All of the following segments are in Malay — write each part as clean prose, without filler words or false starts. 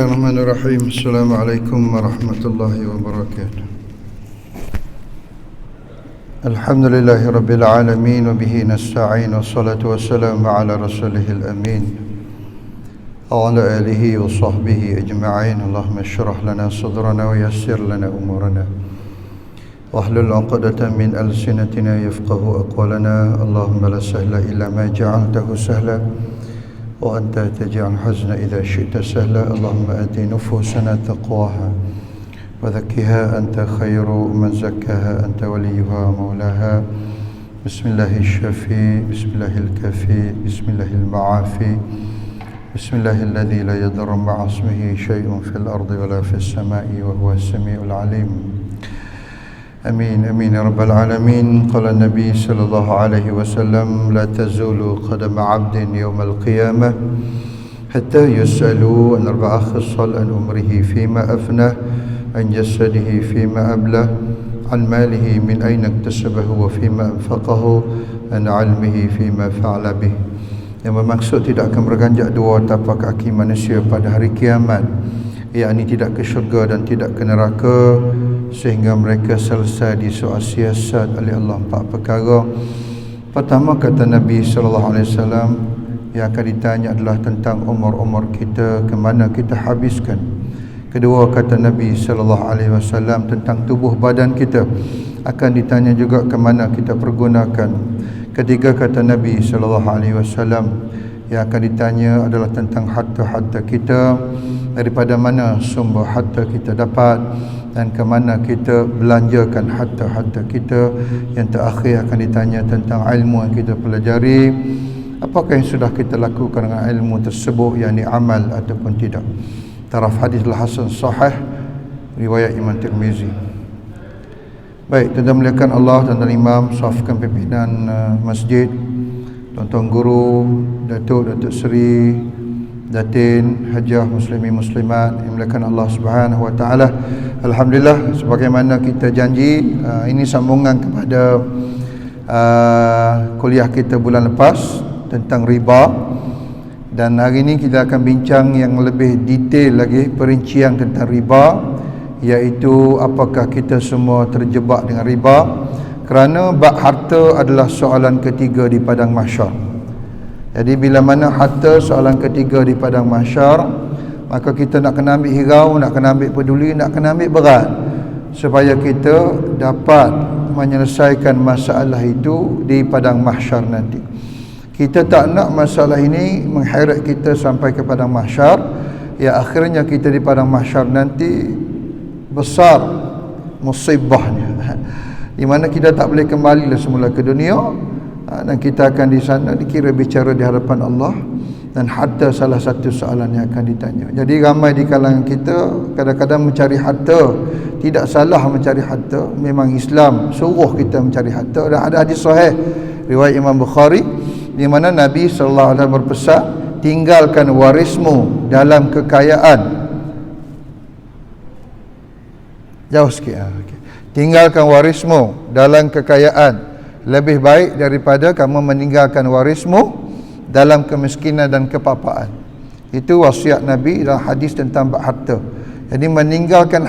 Bismillahirrahmanirrahim. Assalamualaikum warahmatullahi wabarakatuh. Alhamdulillahi rabbil alamin wa bihi nasta'in wassalatu wassalamu ala rasulihil amin wa ala alihi wa sahbihi ajma'in. Allahumma shrah lana sadrana wa yassir lana umurana wahlul 'uqdatan min alsinatina yafqahu aqwalana. Allahumma la sahla illa ma ja'altahu sahla wa anta taj'al hazna idza syi'ta sahla. Allahumma ati nufusana taqwaha wa zakkiha anta khairu man zakkaha anta waliyuha maulaha. Bismillahir syafi, bismillahil kafi, bismillahil ma'afi, bismillahil ladzi la yadurru ma'a ismihi syai'un fil ardi wa la fis sama'i wa huwas samiul alim. Amin amin ya rabbal alamin. Qala Nabi sallallahu alaihi wasallam, la tazulu qadama 'abdin yawmal qiyamah hatta yus'alu an arba'a khisal, an umrihi fima afnah, an jasadihi fima ablah, an malihi min ayna iktasabahu wa fima anfaqahu, an 'ilmihi fima fa'ala bih. Yang bermaksud tidak akan berganjak dua tapak kaki manusia pada hari kiamat, yakni tidak ke syurga dan tidak ke neraka, sehingga mereka selesai disoal siasat oleh Allah empat perkara. Pertama, kata Nabi SAW, yang akan ditanya adalah tentang umur-umur kita, ke mana kita habiskan. Kedua, kata Nabi SAW, tentang tubuh badan kita, akan ditanya juga ke mana kita pergunakan. Ketiga, kata Nabi SAW, yang akan ditanya adalah tentang harta-harta kita, daripada mana sumber harta kita dapat dan ke mana kita belanjakan harta-harta kita. Yang terakhir akan ditanya tentang ilmu yang kita pelajari, apakah yang sudah kita lakukan dengan ilmu tersebut, yakni amal ataupun tidak. Taraf hadislah hasan sahih, riwayat Imam Tirmizi. Baik, tuan-tuan muliakan Allah, tuan-tuan imam, safkan pimpinan masjid, tuan-tuan guru, Datuk Seri, Datin, Hajah, Muslimin Muslimat yang dimuliakan Allah Subhanahu wa taala. Alhamdulillah, sebagaimana kita janji, ini sambungan kepada kuliah kita bulan lepas tentang riba, dan hari ini kita akan bincang yang lebih detail lagi, perincian tentang riba, iaitu apakah kita semua terjebak dengan riba, kerana bab harta adalah soalan ketiga di padang mahsyar. Jadi bila mana harta soalan ketiga di padang mahsyar, maka kita nak kena ambil hirau, nak kena ambil peduli, nak kena ambil berat, supaya kita dapat menyelesaikan masalah itu di padang mahsyar nanti. Kita tak nak masalah ini mengheret kita sampai ke padang mahsyar, ya akhirnya kita di padang mahsyar nanti besar musibahnya, di mana kita tak boleh kembali semula ke dunia, dan kita akan di sana dikira bicara di hadapan Allah, dan harta salah satu soalan yang akan ditanya. Jadi ramai di kalangan kita kadang-kadang mencari harta. Tidak salah mencari harta, memang Islam suruh kita mencari harta, dan ada hadis sahih riwayat Imam Bukhari di mana Nabi SAW berpesan, tinggalkan warismu dalam kekayaan. Jauh sikit. Tinggalkan warismu dalam kekayaan, lebih baik daripada kamu meninggalkan warismu dalam kemiskinan dan kepapaan. Itu wasiat Nabi dalam hadis tentang bab harta. Jadi meninggalkan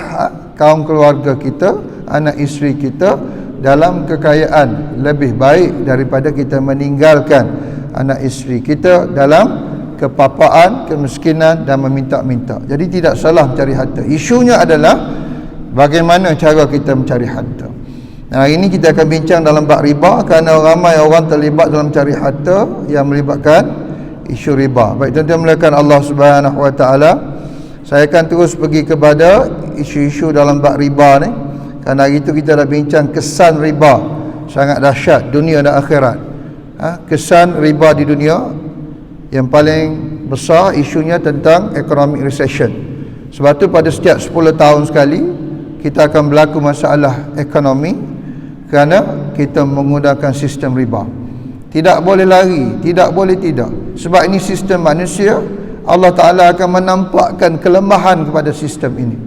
kaum keluarga kita, anak isteri kita dalam kekayaan lebih baik daripada kita meninggalkan anak isteri kita dalam kepapaan, kemiskinan dan meminta-minta. Jadi tidak salah mencari harta. Isunya adalah bagaimana cara kita mencari harta. Nah, hari ini kita akan bincang dalam bab riba, kerana ramai orang terlibat dalam mencari harta yang melibatkan isu riba. Baik, tuan-tuan muliakan Allah Subhanahu wa taala, saya akan terus pergi kepada isu-isu dalam bab riba ni, kerana hari itu kita dah bincang kesan riba, sangat dahsyat dunia dan akhirat. Kesan riba di dunia yang paling besar isunya tentang economic recession. Sebab tu pada setiap 10 tahun sekali kita akan berlaku masalah ekonomi, kerana kita menggunakan sistem riba. Tidak boleh lari, tidak boleh tidak. Sebab ini sistem manusia, Allah Ta'ala akan menampakkan kelemahan kepada sistem ini.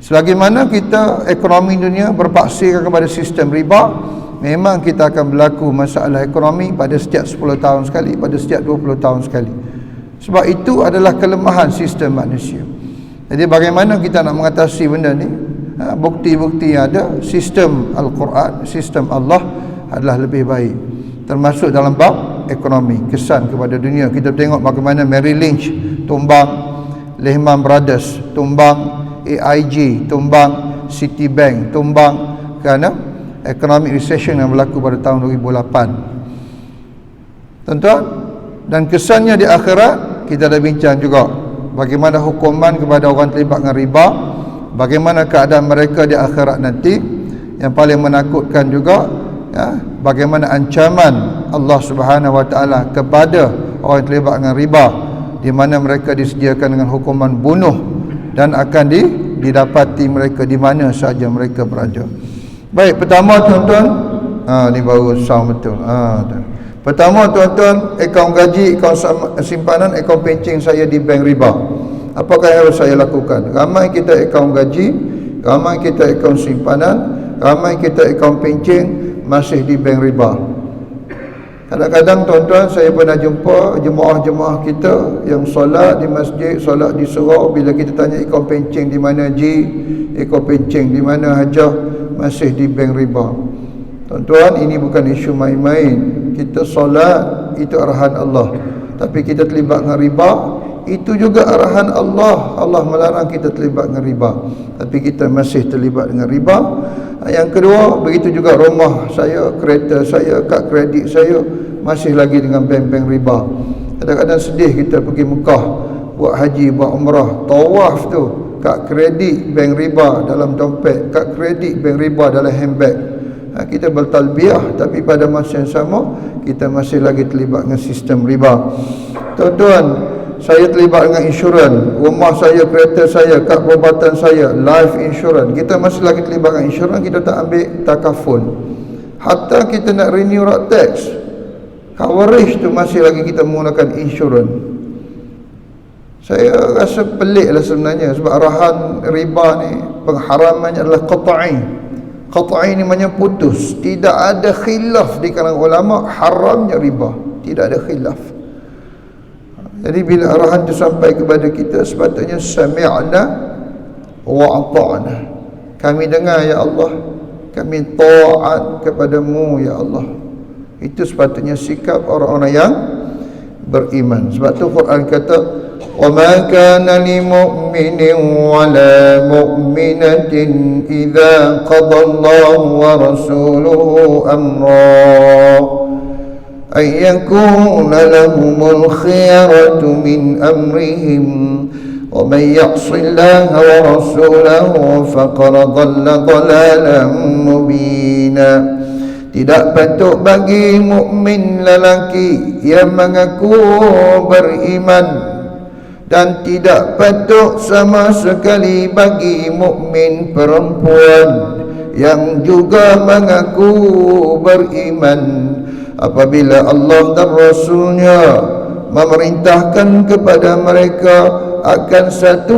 Selagi mana kita ekonomi dunia berpaksir kepada sistem riba, memang kita akan berlaku masalah ekonomi pada setiap 10 tahun sekali, pada setiap 20 tahun sekali. Sebab itu adalah kelemahan sistem manusia. Jadi bagaimana kita nak mengatasi benda ni? Bukti-bukti yang ada, sistem Al-Quran, sistem Allah adalah lebih baik. Termasuk dalam bab ekonomi, kesan kepada dunia. Kita tengok bagaimana Merrill Lynch tumbang, Lehman Brothers tumbang, AIG tumbang, Citibank tumbang kerana economic recession yang berlaku pada tahun 2008. Tuan-tuan, dan kesannya di akhirat kita dah bincang juga bagaimana hukuman kepada orang terlibat dengan riba, bagaimana keadaan mereka di akhirat nanti. Yang paling menakutkan juga bagaimana ancaman Allah Subhanahu Wa Taala kepada orang yang terlibat dengan riba, di mana mereka disediakan dengan hukuman bunuh dan akan didapati mereka di mana saja mereka berada. Baik, pertama tuan-tuan, ni baru sound betul. Pertama tuan-tuan, akaun gaji, akaun simpanan, akaun pencing saya di bank riba. Apakah yang harus saya lakukan? Ramai kita akaun gaji, ramai kita akaun simpanan, ramai kita akaun pencing masih di bank riba. Kadang-kadang tuan-tuan, saya pernah jumpa jemaah-jemaah kita yang solat di masjid, solat di surau, bila kita tanya akaun pencing di mana Ji, akaun pencing di mana Hajah, masih di bank riba. Tuan-tuan, ini bukan isu main-main. Kita solat, itu arahan Allah. Tapi kita terlibat dengan riba, itu juga arahan Allah. Allah melarang kita terlibat dengan riba, tapi kita masih terlibat dengan riba. Yang kedua, begitu juga rumah saya, kereta saya, kad kredit saya masih lagi dengan bank-bank riba. Kadang-kadang sedih kita pergi Mekah, buat haji, buat umrah, tawaf tu, kad kredit bank riba dalam dompet, kad kredit bank riba dalam handbag. Kita bertalbiah, tapi pada masa yang sama kita masih lagi terlibat dengan sistem riba. Tuan-tuan, saya terlibat dengan insurans, rumah saya, kereta saya, kad perubatan saya, life insurance. Kita masih lagi terlibat dengan insurans, kita tak ambil takaful. Hatta kita nak renew road tax, coverage tu masih lagi kita menggunakan insurans. Saya rasa pelik lah sebenarnya, sebab arahan riba ni, pengharamannya adalah qat'i. Qat'i ni maknanya putus. Tidak ada khilaf di kalangan ulama haramnya riba. Tidak ada khilaf. Jadi bila arahan itu sampai kepada kita, sepatutnya sami'na wa ata'na. Kami dengar ya Allah, kami taat kepadamu ya Allah. Itu sepatutnya sikap orang-orang yang beriman. Sebab tu Quran kata, wa ma kana lil mu'minin wa la mu'minatin idza qada Allahu wa rasuluhu amra ay yakuna lahumul khiyaratu min amrihim wa man ya'si Allaha wa rasulahu faqad dhalla dhalalan mubina. Tidak patut bagi mukmin lelaki yang mengaku beriman, dan tidak patut sama sekali bagi mukmin perempuan yang juga mengaku beriman apabila Allah dan Rasulnya memerintahkan kepada mereka akan satu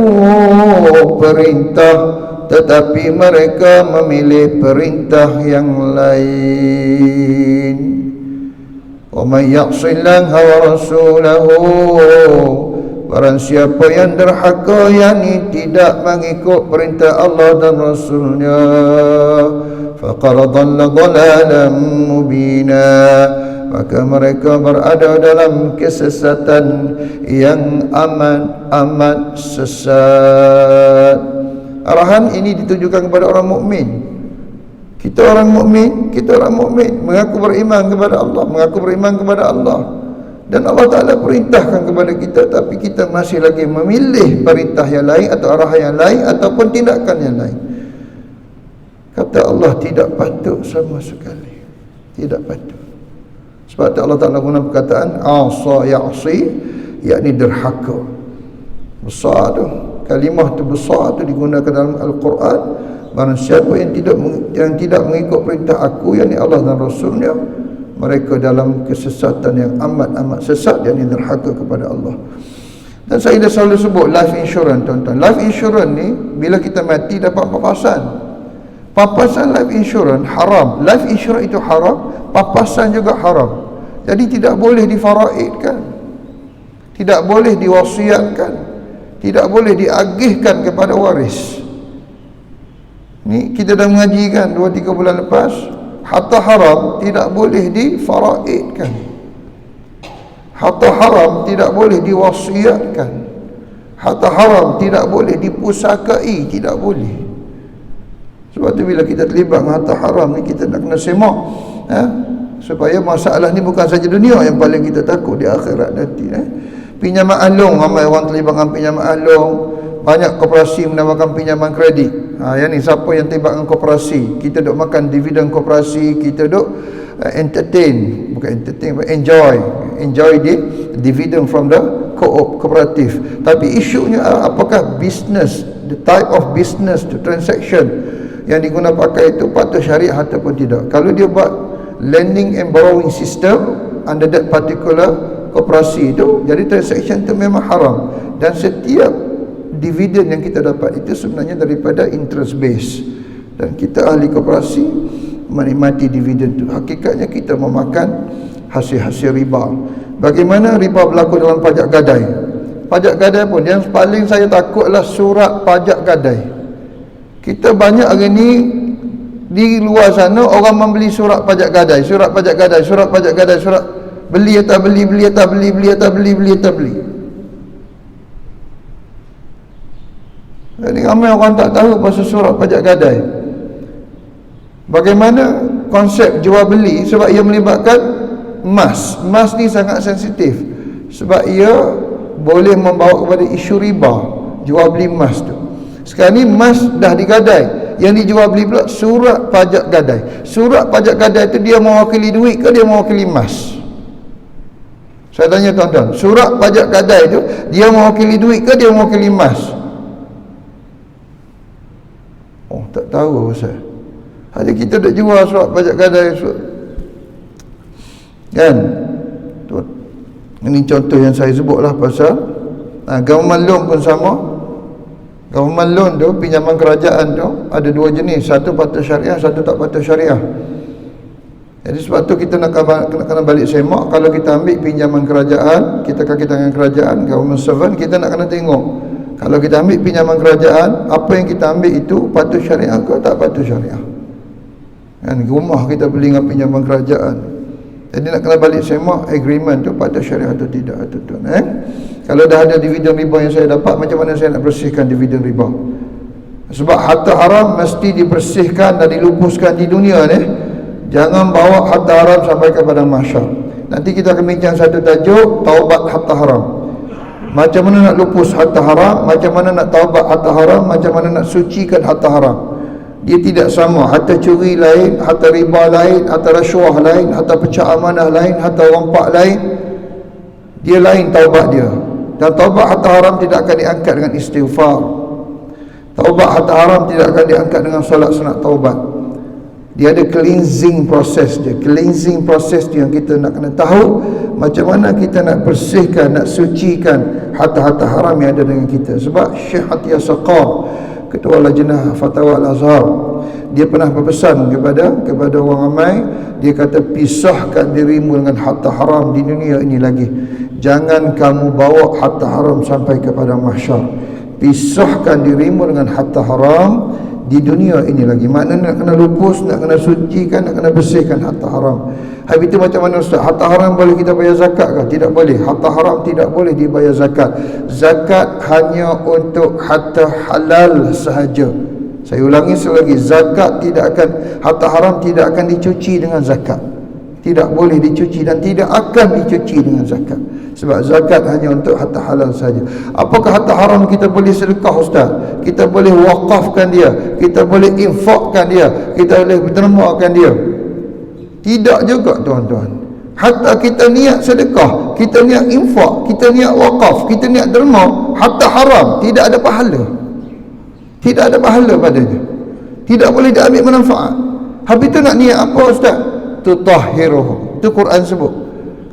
perintah, tetapi mereka memilih perintah yang lain. Wa may ya'sillaha wa rasulahu, barang siapa yang derhaka, yakni tidak mengikut perintah Allah dan Rasulnya, faqad dhalla dhalalan mubina, maka mereka berada dalam kesesatan yang amat sesat. Arahan ini ditujukan kepada orang mukmin. Kita orang mukmin, mengaku beriman kepada Allah, mengaku beriman kepada Allah, dan Allah Ta'ala perintahkan kepada kita, tapi kita masih lagi memilih perintah yang lain atau arahan yang lain ataupun tindakan yang lain. Kata Allah, tidak patut sama sekali, tidak patut. Sebab tu Allah Ta'ala guna perkataan asa ya'si, yakni derhaka. Besar tu, kalimah tu besar tu digunakan dalam Al-Quran. Barang siapa yang tidak mengikut perintah aku, yakni Allah dan Rasulnya, mereka dalam kesesatan yang amat sesat, yakni derhaka kepada Allah. Dan saya dah selalu sebut life insurance, tuan-tuan. Life insurance ni bila kita mati dapat papasan. Papasan life insurance haram. Life insurance itu haram, papasan juga haram. Jadi tidak boleh difaraidkan, tidak boleh diwasiatkan, tidak boleh diagihkan kepada waris. Ni kita dah mengaji kan 2-3 bulan lepas, harta haram tidak boleh difaraidkan. Harta haram tidak boleh diwasiatkan. Harta haram tidak boleh dipusakai, tidak boleh. Sebab tu bila kita terlibat dengan harta haram ni, kita nak kena semak, supaya masalah ni bukan saja dunia yang paling kita takut, di akhirat nanti. Pinjaman alung, ramai orang terlibat dengan pinjaman alung. Banyak koperasi menawarkan pinjaman kredit. Yang ni siapa yang terlibat dengan koperasi, kita duk makan dividen koperasi, kita duk enjoy the dividend from the cooperative. Tapi isunya apakah business, the type of business, the transaction yang diguna pakai itu patut syariah ataupun tidak. Kalau dia buat lending and borrowing system under that particular koperasi itu, jadi transaction itu memang haram. Dan setiap dividen yang kita dapat itu sebenarnya daripada interest base, dan kita ahli koperasi menikmati dividen itu. Hakikatnya kita memakan hasil-hasil riba. Bagaimana riba berlaku dalam pajak gadai? Pajak gadai pun yang paling saya takutlah surat pajak gadai. Kita banyak hari ni di luar sana orang membeli surat pajak gadai, surat pajak gadai, surat pajak gadai, surat beli atau beli, beli atau beli, beli atau beli, beli atau beli. Jadi ramai orang tak tahu pasal surat pajak gadai. Bagaimana konsep jual beli, sebab ia melibatkan emas. Emas ni sangat sensitif sebab ia boleh membawa kepada isu riba, jual beli emas tu. Sekarang ni emas dah digadai, yang dijual beli pula surat pajak gadai. Surat pajak gadai tu dia mewakili duit ke dia mewakili emas? Saya tanya tuan-tuan, surat pajak gadai tu dia mewakili duit ke dia mewakili emas? Oh, tak tahu saya. Hari kita dah jual surat pajak gadai kan. Ini contoh yang saya sebutlah pasal government loan pun sama. Government loan tu, pinjaman kerajaan tu ada dua jenis, satu patuh syariah, satu tak patuh syariah. Jadi sebab tu kita nak kena balik semak. Kalau kita ambil pinjaman kerajaan, kita kaki tangan kerajaan, government servant, kita nak kena tengok, kalau kita ambil pinjaman kerajaan, apa yang kita ambil itu patuh syariah ke tak patuh syariah. Kan rumah kita beli dengan pinjaman kerajaan, jadi nak kena balik semak agreement tu patuh syariah atau tidak, tuan. Kalau dah ada dividen riba yang saya dapat, macam mana saya nak bersihkan dividen riba? Sebab harta haram mesti dibersihkan dan dilupuskan di dunia ni. Jangan bawa harta haram sampai ke padang mahsyar. Nanti kita akan bincang satu tajuk, taubat harta haram. Macam mana nak lupus harta haram, macam mana nak taubat harta haram, macam mana nak sucikan harta haram. Dia tidak sama. Harta curi lain, harta riba lain, harta rasuah lain, harta pecah amanah lain, harta rompak lain. Dia lain taubat dia. Dan taubat harta haram tidak akan diangkat dengan istighfar. Taubat harta haram tidak akan diangkat dengan solat sunat taubat. Dia ada cleansing proses dia. Cleansing proses dia yang kita nak kena tahu, macam mana kita nak bersihkan, nak sucikan harta-harta haram yang ada dengan kita. Sebab Syekh Atiyah Saqar, Ketua Lajnah Fatwa Al-Azhar, dia pernah berpesan kepada orang ramai. Dia kata, pisahkan dirimu dengan harta haram di dunia ini lagi. Jangan kamu bawa harta haram sampai kepada mahsyar. Pisahkan dirimu dengan harta haram di dunia ini lagi. Maknanya nak kena lupus, nak kena sucikan, nak kena bersihkan harta haram. Habis itu macam mana Ustaz? Harta haram boleh kita bayar zakat ke? Tidak boleh. Harta haram tidak boleh dibayar zakat. Zakat hanya untuk harta halal sahaja. Saya ulangi sekali lagi, zakat tidak akan, harta haram tidak akan dicuci dengan zakat. Tidak boleh dicuci dan tidak akan dicuci dengan zakat. Sebab zakat hanya untuk harta halal saja. Apakah harta haram kita boleh sedekah Ustaz? Kita boleh wakafkan dia, kita boleh infakkan dia, kita boleh dermakan dia? Tidak juga tuan-tuan. Hatta kita niat sedekah, kita niat infak, kita niat wakaf, kita niat derma, harta haram tidak ada pahala. Tidak ada pahala padanya. Tidak boleh diambil manfaat. Habis tu nak niat apa Ustaz? Tutahhiruhum. Itu Quran sebut.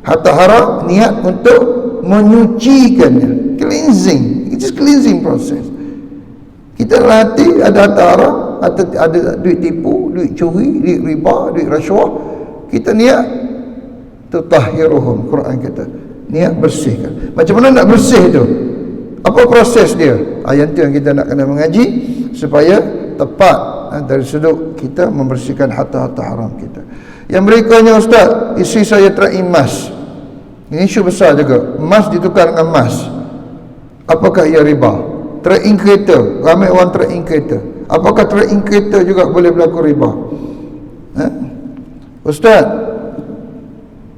Harta haram niat untuk menyucikannya. Cleansing. It is cleansing process. Kita latih ada harta haram, ada duit tipu, duit curi, duit riba, duit rasuah. Kita niat tutahhiruhum. Quran kata niat bersihkan. Macam mana nak bersih tu? Apa proses dia? Yang tu yang kita nak kena mengaji supaya tepat dari sudut kita membersihkan harta-harta haram kita. Yang berikutnya, Ustaz, isteri saya trade emas. Ini isu besar juga. Emas ditukar dengan emas. Apakah ia riba? Trade kereta, ramai orang trade kereta. Apakah trade kereta juga boleh berlaku riba? Ustaz,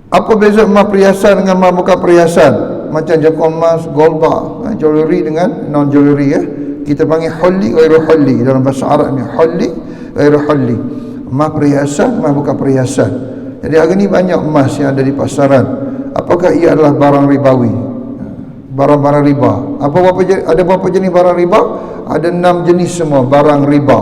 apa beza emas perhiasan dengan emas bukan perhiasan? Macam jangkauan emas, gold bar, jewelry dengan non jewelry, kita panggil hulli ghairu hulli dalam bahasa Arab ni, hulli ghairu hulli. Emas perhiasan, emas bukan perhiasan. Jadi hari ni banyak emas yang ada di pasaran. Apakah ia adalah barang ribawi? Barang-barang riba. Ada berapa jenis barang riba? Ada 6 jenis semua barang riba.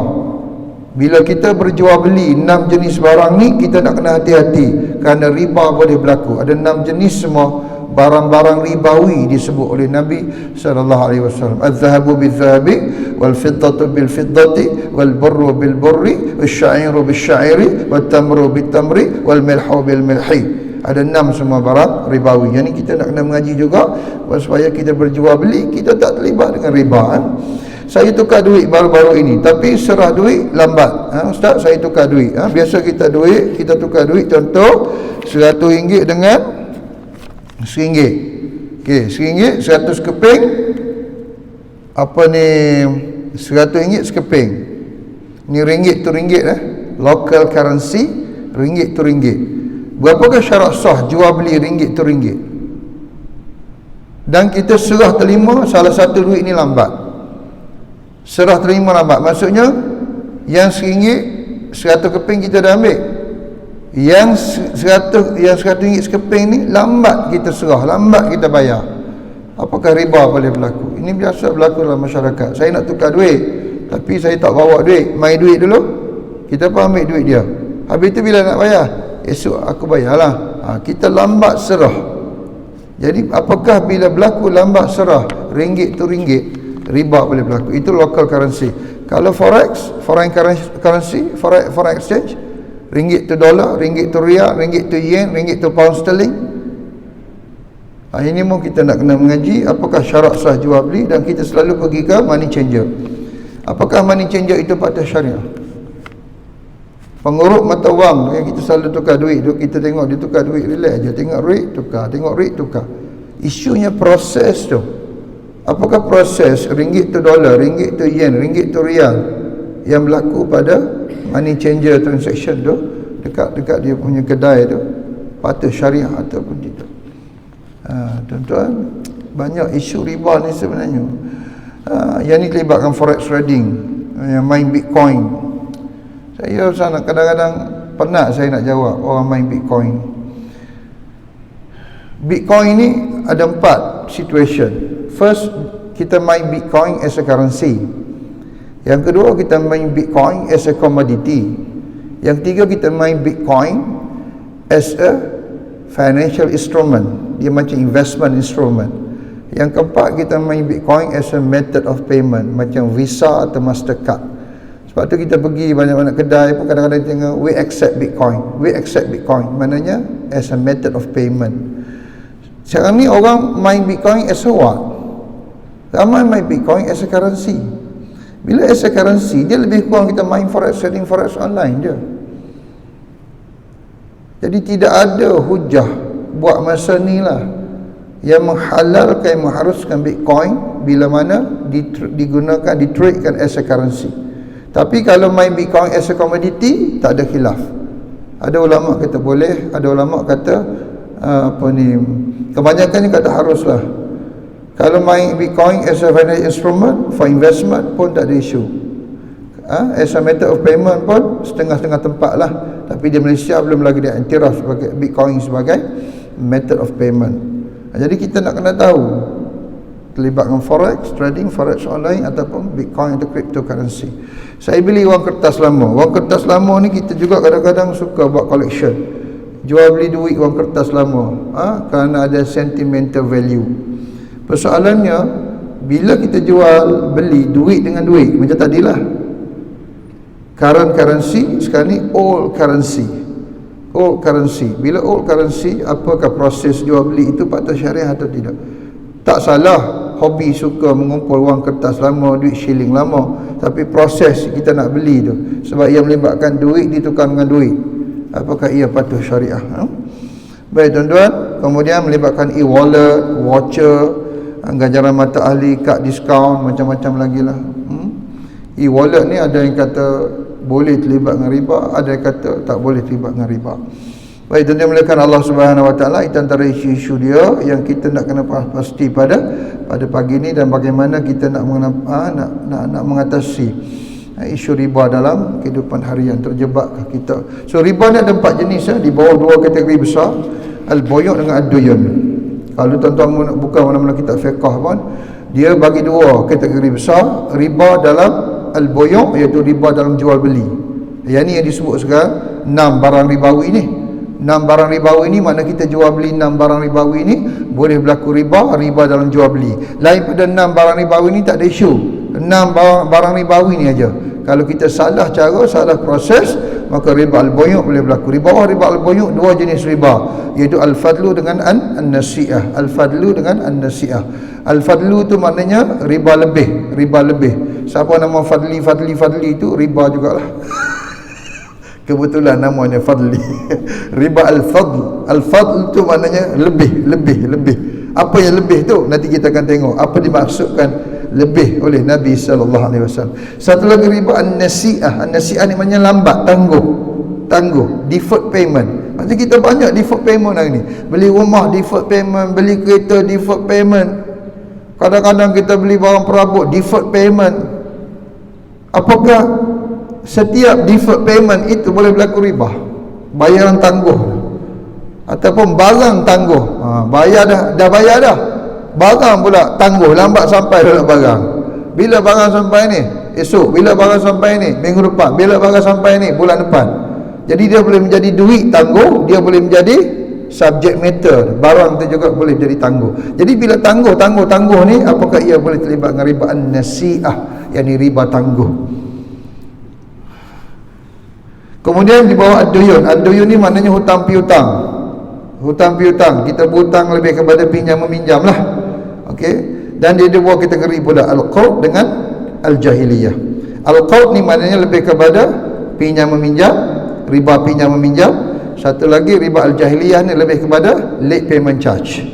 Bila kita berjual beli 6 jenis barang ni, kita nak kena hati-hati kerana riba boleh berlaku. Ada 6 jenis semua barang-barang ribawi disebut oleh Nabi sallallahu alaihi wasallam. Az-zahabu bil-zahabi wal fiddatu bil-fiddati wal burru bil-burri wasy-sya'iru bil-syairi wat tamru bit-tamri wal milhu bil-milhi. Ada 6 semua barang ribawi. Yang ni kita nak kena mengaji juga supaya kita berjual beli kita tak terlibat dengan riba. Saya tukar duit baru-baru ini, tapi serah duit lambat. Ustaz, saya tukar duit. Biasa kita tukar duit, contoh RM100 dengan RM1. Okey, RM1 100 keping. Apa ni, RM100 sekeping. Ni ringgit tu ringgit local currency, ringgit tu ringgit. Berapakah syarat sah jual beli ringgit tu ringgit? Dan kita serah terima salah satu duit ni lambat. Serah terima lambat, maksudnya yang RM1 100 keping kita dah ambil. Yang RM100 sekeping ni lambat kita serah, lambat kita bayar. Apakah riba boleh berlaku? Ini biasa berlaku dalam masyarakat. Saya nak tukar duit, tapi saya tak bawa duit, mai duit dulu. Kita pun ambil duit dia. Habis tu bila nak bayar? Esok aku bayarlah. Kita lambat serah. Jadi apakah bila berlaku lambat serah ringgit tu ringgit, riba boleh berlaku? Itu local currency. Kalau forex, foreign currency, foreign exchange, ringgit tu dolar, ringgit tu rial, ringgit tu yen, ringgit tu pound sterling. Ini pun kita nak kena mengaji apakah syarat sah jual beli, dan kita selalu pergi ke money changer. Apakah money changer itu patut syariah? Penguruk mata wang yang kita selalu tukar duit tu, kita tengok dia tukar duit, relax je, tengok duit tukar, tengok duit tukar. Isunya proses tu. Apakah proses ringgit tu dolar, ringgit tu yen, ringgit tu rial yang berlaku pada money changer transaction tu dekat dia punya kedai tu patut syariah ataupun tidak? Tuan-tuan, banyak isu riba ni sebenarnya. Yang ni terlibatkan forex trading, yang main Bitcoin. Saya kadang-kadang penat saya nak jawab orang main Bitcoin. Bitcoin ni ada 4 situation. First, kita main Bitcoin as a currency. Yang kedua, kita main Bitcoin as a commodity. Yang ketiga, kita main Bitcoin as a financial instrument. Dia macam investment instrument. Yang keempat, kita main Bitcoin as a method of payment, macam Visa atau Mastercard. Sebab tu kita pergi banyak-banyak kedai pun kadang-kadang tengok we accept Bitcoin. We accept Bitcoin. Maknanya as a method of payment. Sekarang ni orang main Bitcoin as a what? Ramai main Bitcoin as a currency. Bila as a currency, dia lebih kurang kita main forex trading, forex online je. Jadi tidak ada hujah buat masa ni lah yang menghalalkan, mengharuskan Bitcoin bila mana digunakan, ditradekan as a currency. Tapi kalau main Bitcoin as a commodity, tak ada khilaf. Ada ulama kata boleh, ada ulama kata kebanyakannya kata haruslah. Kalau main Bitcoin as a financial instrument for investment pun tak ada isu. As a method of payment pun setengah-setengah tempat lah. Tapi di Malaysia belum lagi dia iktiraf sebagai Bitcoin sebagai method of payment. Jadi kita nak kena tahu terlibat dengan forex trading, forex online ataupun Bitcoin atau cryptocurrency. Saya beli wang kertas lama. Wang kertas lama ni kita juga kadang-kadang suka buat collection. Jual beli duit wang kertas lama, kerana ada sentimental value. Persoalannya, bila kita jual beli duit dengan duit, macam tadilah, current currency, sekarang ni old currency. Old currency. Bila old currency, apakah proses jual beli itu patut syariah atau tidak? Tak salah hobi suka mengumpul wang kertas lama, duit shilling lama, tapi proses kita nak beli tu sebab ia melibatkan duit ditukar dengan duit, apakah ia patuh syariah? Baik tuan-tuan, kemudian melibatkan e-wallet, voucher, ganjaran mata ahli, kad diskaun, macam-macam lagi lah. E-wallet ni ada yang kata boleh terlibat dengan riba, ada yang kata tak boleh terlibat dengan riba. Baik, tuan-tuan mulakan Allah Subhanahu Wa Taala, itu antara isu-isu dia yang kita nak kena pasti pada pagi ni, dan bagaimana kita nak mengatasi isu riba dalam kehidupan harian. Terjebakkah kita? So riba ni ada 4 jenis di bawah 2 kategori besar, al-buyu' dengan ad-duyun. Kalau tuan-tuan buka mana-mana kitab fiqh pun, dia bagi 2 kategori besar riba dalam al-buyu', iaitu riba dalam jual beli. Yang ni yang disebut sekarang 6 barang ribawi ni. 6 barang ribawi ni makna kita jual beli 6 barang ribawi ni boleh berlaku riba dalam jual beli. Lain pada 6 barang ribawi ni tak ada isu. 6 barang ribawi ni aja. Kalau kita salah cara, salah proses, maka riba al-buyu' boleh berlaku. Riba al-buyu' 2 jenis riba, iaitu al-fadlu dengan an-nasi'ah. Al-fadlu dengan an-nasi'ah. Al-fadlu tu maknanya riba lebih. Siapa nama Fadli tu riba jugalah. Kebetulan namanya Fadli. Riba al-fadl. Al-fadl tu maknanya lebih. Apa yang lebih tu nanti kita akan tengok apa dimaksudkan lebih oleh Nabi sallallahu alaihi wasallam. Satu lagi riba an-nasi'ah. An-nasi'ah ni maknanya lambat, tangguh, deferred payment. Macam kita banyak deferred payment hari ni. Beli rumah deferred payment, beli kereta deferred payment. Kadang-kadang kita beli barang perabot deferred payment. Apakah setiap deferred payment itu boleh berlaku riba? Bayaran tangguh ataupun barang tangguh. Bayar dah bayar dah. Barang pula tangguh, lambat sampai dah barang. Bila barang sampai ni? Esok. Bila barang sampai ni? Minggu depan. Bila barang sampai ni? Bulan depan. Jadi dia boleh menjadi duit tangguh, dia boleh menjadi subject matter. Barang tu juga boleh jadi tangguh. Jadi bila tangguh ni, apakah ia boleh terlibat dengan riba an-nasi'ah, yakni riba tangguh. Kemudian di bawah ad-duyun. Ad-duyun ni maknanya hutang piutang. Hutang piutang, kita berhutang lebih kepada pinjam meminjam lah. Okey. Dan dia ada 2 kategori pula, al-qard dengan al-jahiliyah. Al-qard ni maknanya lebih kepada pinjam meminjam, riba pinjam meminjam. Satu lagi riba al-jahiliyah ni lebih kepada late payment charge.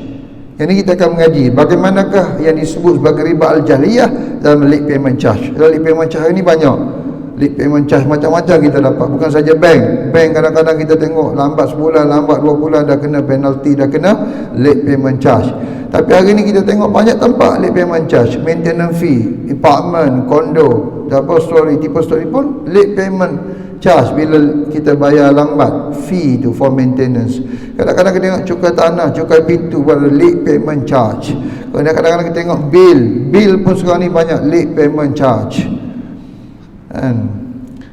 Yang ni kita akan mengaji bagaimanakah yang disebut sebagai riba al-jahiliyah dalam late payment charge. Dalam late payment charge ni banyak. Late payment charge macam-macam kita dapat. Bukan saja bank kadang-kadang kita tengok lambat sebulan, lambat 2 bulan dah kena penalty, dah kena late payment charge. Tapi hari ni kita tengok banyak tempat late payment charge, maintenance fee, apartment, condo, double story, tipe story pun late payment charge bila kita bayar lambat, fee tu for maintenance. Kadang-kadang kita tengok cukai tanah, cukai pintu, pada late payment charge. Kadang-kadang kita tengok bil pun sekarang ni banyak late payment charge.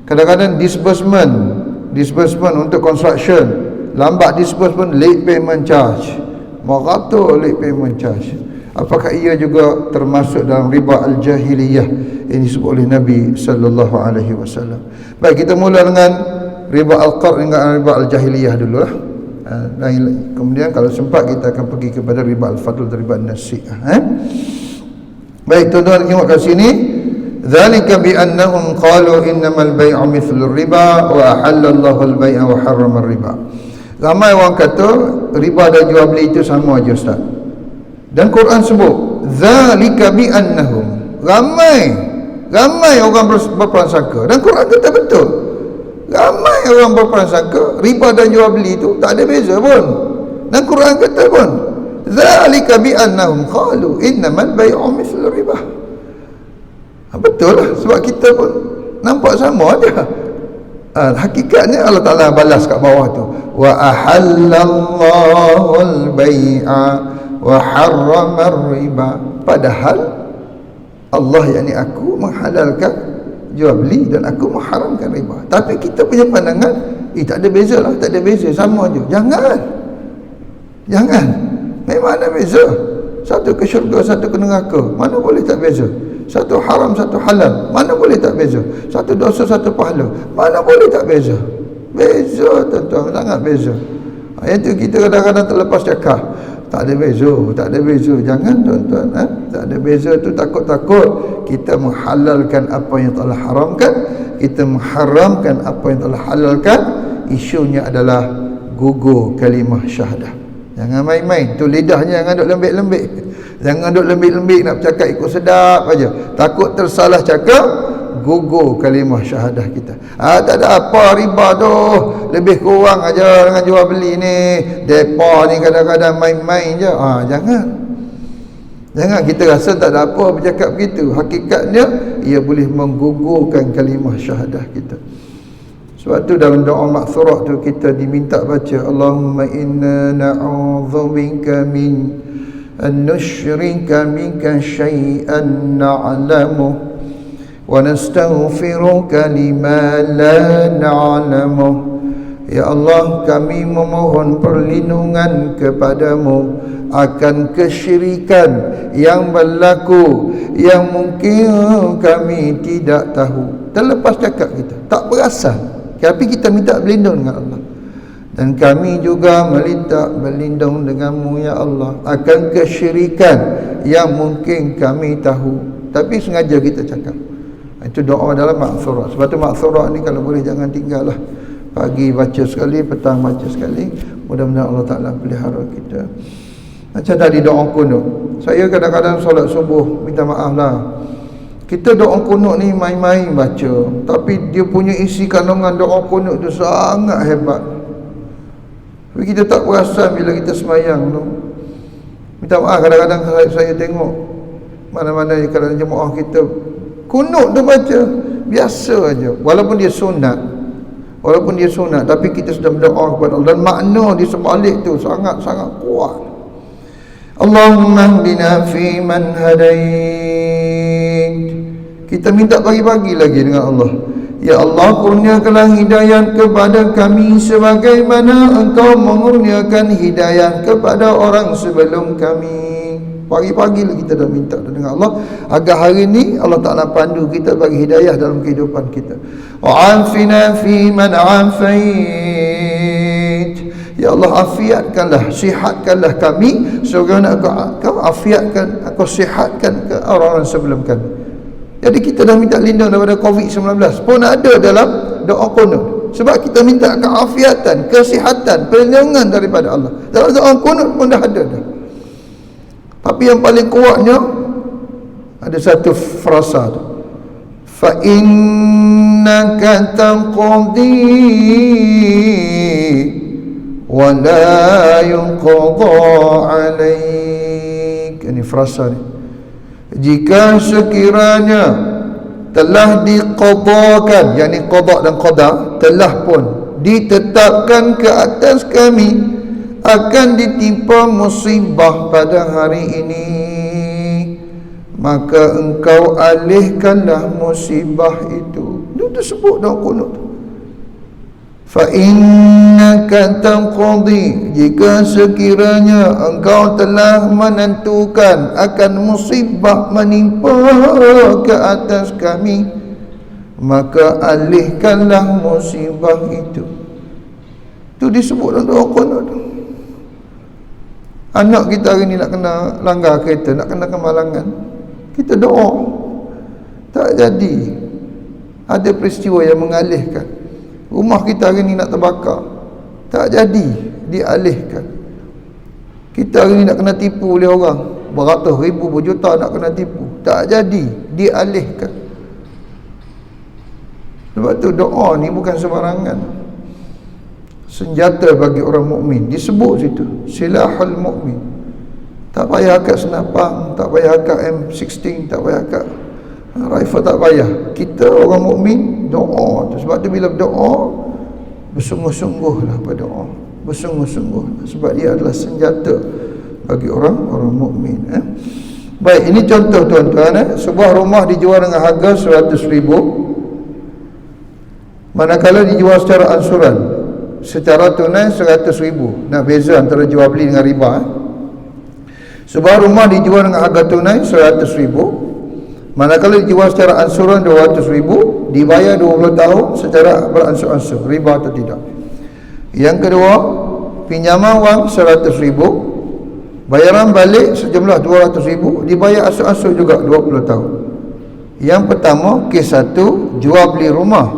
Kadang-kadang disbursement untuk construction, lambat disbursement, late payment charge, meratus late payment charge. Apakah ia juga termasuk dalam riba al-jahiliyah yang disebut oleh Nabi sallallahu alaihi wasallam? Baik, kita mula dengan riba al-qard dengan riba al-jahiliyah dulu lah. Dan kemudian kalau sempat kita akan pergi kepada riba al-fadl dan riba an-nasi'ah. Baik, tuan-tuan tengok kat sini. Dzalika bi annahum qalu innamal bay'u mithlu riba wa ahallallahu al-bay'a wa harrama ar-riba. Ramai orang kata riba dan jual beli itu sama aja, Ustaz. Dan Quran sebut dzalika bi annahum. Ramai orang berprasangka, dan Quran kata betul. Ramai orang berprasangka riba dan jual beli itu tak ada beza pun. Dan Quran kata pun dzalika bi annahum qalu innamal bay'u mithlu riba. Betul lah, sebab kita pun nampak sama aja. Hakikatnya Allah Ta'ala balas kat bawah tu, wa ahallallahu al-bay'a wa harrama ar-riba. Padahal Allah, yakni aku, menghalalkan jual beli dan aku mengharamkan riba. Tapi kita punya pandangan, tak ada beza lah, tak ada beza, sama aja. Jangan, memang ada beza. Satu ke syurga, satu ke neraka, mana boleh tak beza? Satu haram, satu halal, mana boleh tak beza? Satu dosa, satu pahala, mana boleh tak beza? Beza, tuan-tuan, sangat beza. Yang tu kita kadang-kadang terlepas cakap. Tak ada beza, tak ada beza. Jangan tuan-tuan, tak ada beza tu takut-takut kita menghalalkan apa yang Allah haramkan, kita mengharamkan apa yang Allah halalkan. Isunya adalah gugur kalimah syahadah. Jangan main-main. Tu lidahnya jangan duk lembik-lembik. Jangan duk lembik-lembik nak bercakap ikut sedap aja. Takut tersalah cakap, gugur kalimah syahadah kita. Tak ada apa riba tu, lebih kurang aja dengan jual beli ni. Depa ni kadang-kadang main-main je. Jangan kita rasa tak ada apa bercakap begitu. Hakikatnya ia boleh menggugurkan kalimah syahadah kita. Sebab tu dalam doa maksurah tu kita diminta baca Allahumma inna na'udzubika min an nusyrika minka syai'an na'lamu wa nastaghfiruka lima la na'lamu. Ya Allah, kami memohon perlindungan kepadamu akan kesyirikan yang berlaku yang mungkin kami tidak tahu. Terlepas cakap kita, tak perasan. Tapi kita minta berlindung dengan Allah. Dan kami juga meminta berlindung denganmu ya Allah akan kesyirikan yang mungkin kami tahu tapi sengaja kita cakap. Itu doa dalam maksurah. Sebab tu maksurah ni kalau boleh jangan tinggal lah. Pagi baca sekali, petang baca sekali. Mudah-mudahan Allah Ta'ala pelihara kita. Macam tadi doa kunut. Saya kadang-kadang solat subuh, minta maaf lah, kita doa kunut ni main-main baca, tapi dia punya isi kandungan doa kunut tu sangat hebat. Tapi kita tak perasan bila kita semayang tu. Minta maaf, kadang-kadang saya tengok mana-mana kadang jemaah kita kunut tu baca biasa aja, walaupun dia sunat, tapi kita sudah berdoa kepada Allah dan makna di sebalik tu sangat-sangat kuat. Allahumma hdina fi man hadait. Kita minta pagi-pagi lagi dengan Allah. Ya Allah, kurniakanlah hidayah kepada kami sebagaimana Engkau mengurniakan hidayah kepada orang sebelum kami. Pagi-pagi lagi kita dah minta dengan Allah agar hari ni Allah Ta'ala pandu kita bagi hidayah dalam kehidupan kita. Wa'afina fi man afait. Ya Allah, afiatkanlah, sihatkanlah kami sebagaimana Kau afiatkan, Kau sihatkan ke orang-orang sebelum kami. Jadi kita dah minta lindung daripada COVID-19 pun ada dalam doa kunut. Sebab kita minta keafiatan, kesihatan, perlindungan daripada Allah. Dalam doa kunut pun dah ada dah. Tapi yang paling kuatnya ada satu frasa tu. Fa innaka taqdi wa la yuqda alaik. Ini frasa ni. Jika sekiranya telah diqadakan, yakni qada dan qada telah pun ditetapkan ke atas kami akan ditimpa musibah pada hari ini, maka engkau alihkanlah musibah itu. Itu disebut dalam kunut. Fa innaka taqdi, jika sekiranya engkau telah menentukan akan musibah menimpa ke atas kami, maka alihkanlah musibah itu. Itu disebut dalam doa kunut. Anak kita hari ni nak kena langgar kereta, nak kena kemalangan, kita doa, tak jadi. Ada peristiwa yang mengalihkan. Rumah kita hari ni nak terbakar, tak jadi, dialihkan. Kita hari ni nak kena tipu oleh orang, beratus ribu, berjuta nak kena tipu, tak jadi, dialihkan. Sebab tu doa ni bukan sembarangan. Senjata bagi orang mukmin, disebut situ silahul mukmin. Tak payah akak senapang, tak payah akak M16, tak payah akak rifle, tak payah. Kita orang mukmin doa tu. Sebab tu bila berdoa bersungguh-sungguhlah berdoa, bersungguh-sungguh, sebab dia adalah senjata bagi orang mukmin. Baik, ini contoh tuan-tuan. Sebuah rumah dijual dengan harga 100,000, manakala dijual secara ansuran, secara tunai 100,000. Nak beza antara jual beli dengan riba. Sebuah rumah dijual dengan harga tunai 100,000, manakala dijual secara ansuran 200,000, dibayar 20 tahun secara beransur-ansur, riba atau tidak. Yang kedua, pinjaman wang 100,000, Bayaran balik sejumlah 200,000, dibayar asuh-asuh juga 20 tahun. Yang pertama, kes 1, jual beli rumah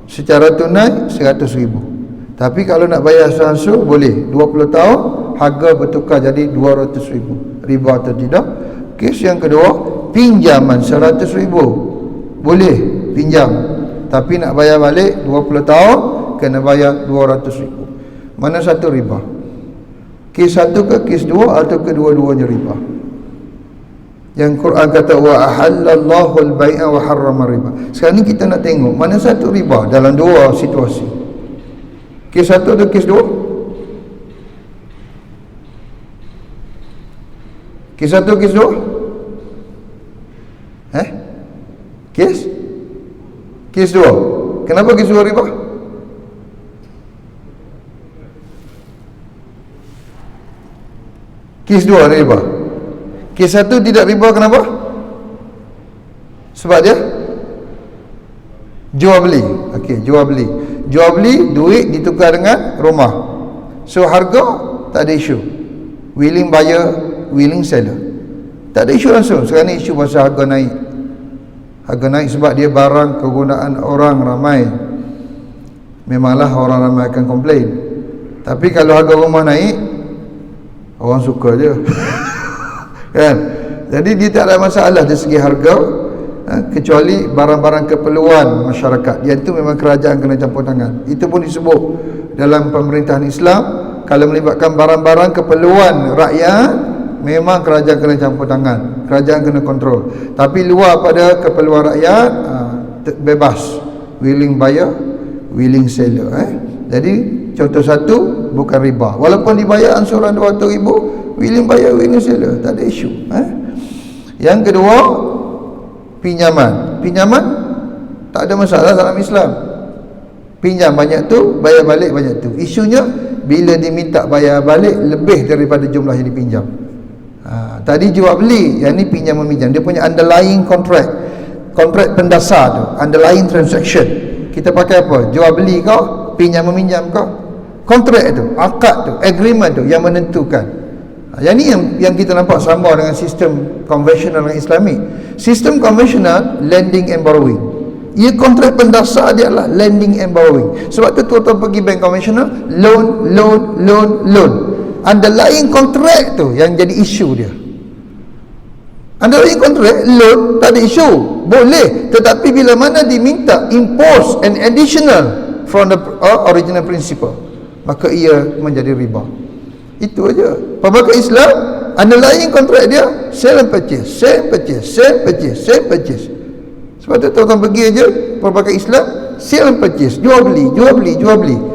secara tunai 100,000. Tapi kalau nak bayar asuh-asuh boleh 20 tahun, harga bertukar jadi 200,000, riba atau tidak. Kes yang kedua, pinjaman 100,000, boleh pinjam, tapi nak bayar balik 20 tahun kena bayar 200,000. Mana satu riba? Kes 1 ke kes 2 atau kedua-duanya riba? Yang Quran kata wa ahallallahu al-bai'a wa harrama riba. Sekarang ni kita nak tengok mana satu riba dalam dua situasi. Kes 1 atau kes 2? Kes 1, kes 2? Kes 2. Kenapa kes 2 riba? Kes 2 riba. Kes 1 tidak riba, kenapa? Sebab dia jual beli. Okey, jual beli. Jual beli, duit ditukar dengan rumah. So harga tak ada isu. Willing buyer, willing seller. Tak ada isu langsung. Sekarang ni isu pasal harga naik. Harga naik sebab dia barang kegunaan orang ramai. Memanglah orang ramai akan komplain. Tapi kalau harga rumah naik, orang suka je. Kan? Jadi dia tak ada masalah dari segi harga, kecuali barang-barang keperluan masyarakat. Yang itu memang kerajaan kena campur tangan. Itu pun disebut dalam pemerintahan Islam, kalau melibatkan barang-barang keperluan rakyat, memang kerajaan kena campur tangan, kerajaan kena kontrol. Tapi luar pada keperluan rakyat, bebas, willing buyer, willing seller. Jadi contoh 1 bukan riba, walaupun dibayar ansuran 200,000, willing buyer, willing seller, tak ada isu. Yang kedua, pinjaman. Pinjaman tak ada masalah dalam Islam. Pinjam banyak tu, bayar balik banyak tu. Isunya bila diminta bayar balik lebih daripada jumlah yang dipinjam. Tadi jual beli, yang ni pinjam meminjam. Dia punya underlying contract, kontrak pendasar tu, underlying transaction. Kita pakai apa? Jual beli kau, pinjam meminjam kau. Kontrak tu, akad tu, agreement tu yang menentukan. Yang ni yang kita nampak sama dengan sistem konvensional dan Islamik. Sistem konvensional, lending and borrowing. Ia kontrak pendasar dia adalah lending and borrowing. Sebab tu tuan-tuan pergi bank konvensional, loan. Underlying kontrak tu yang jadi isu dia. Underlying kontrak, loan, tak ada isu, boleh. Tetapi bila mana diminta impose an additional from the original principle, maka ia menjadi riba. Itu aja. Perbankan Islam, underlying kontrak dia sell and purchase. Sebab tu tuan-tuan pergi aja perbankan Islam, sell and purchase, jual beli,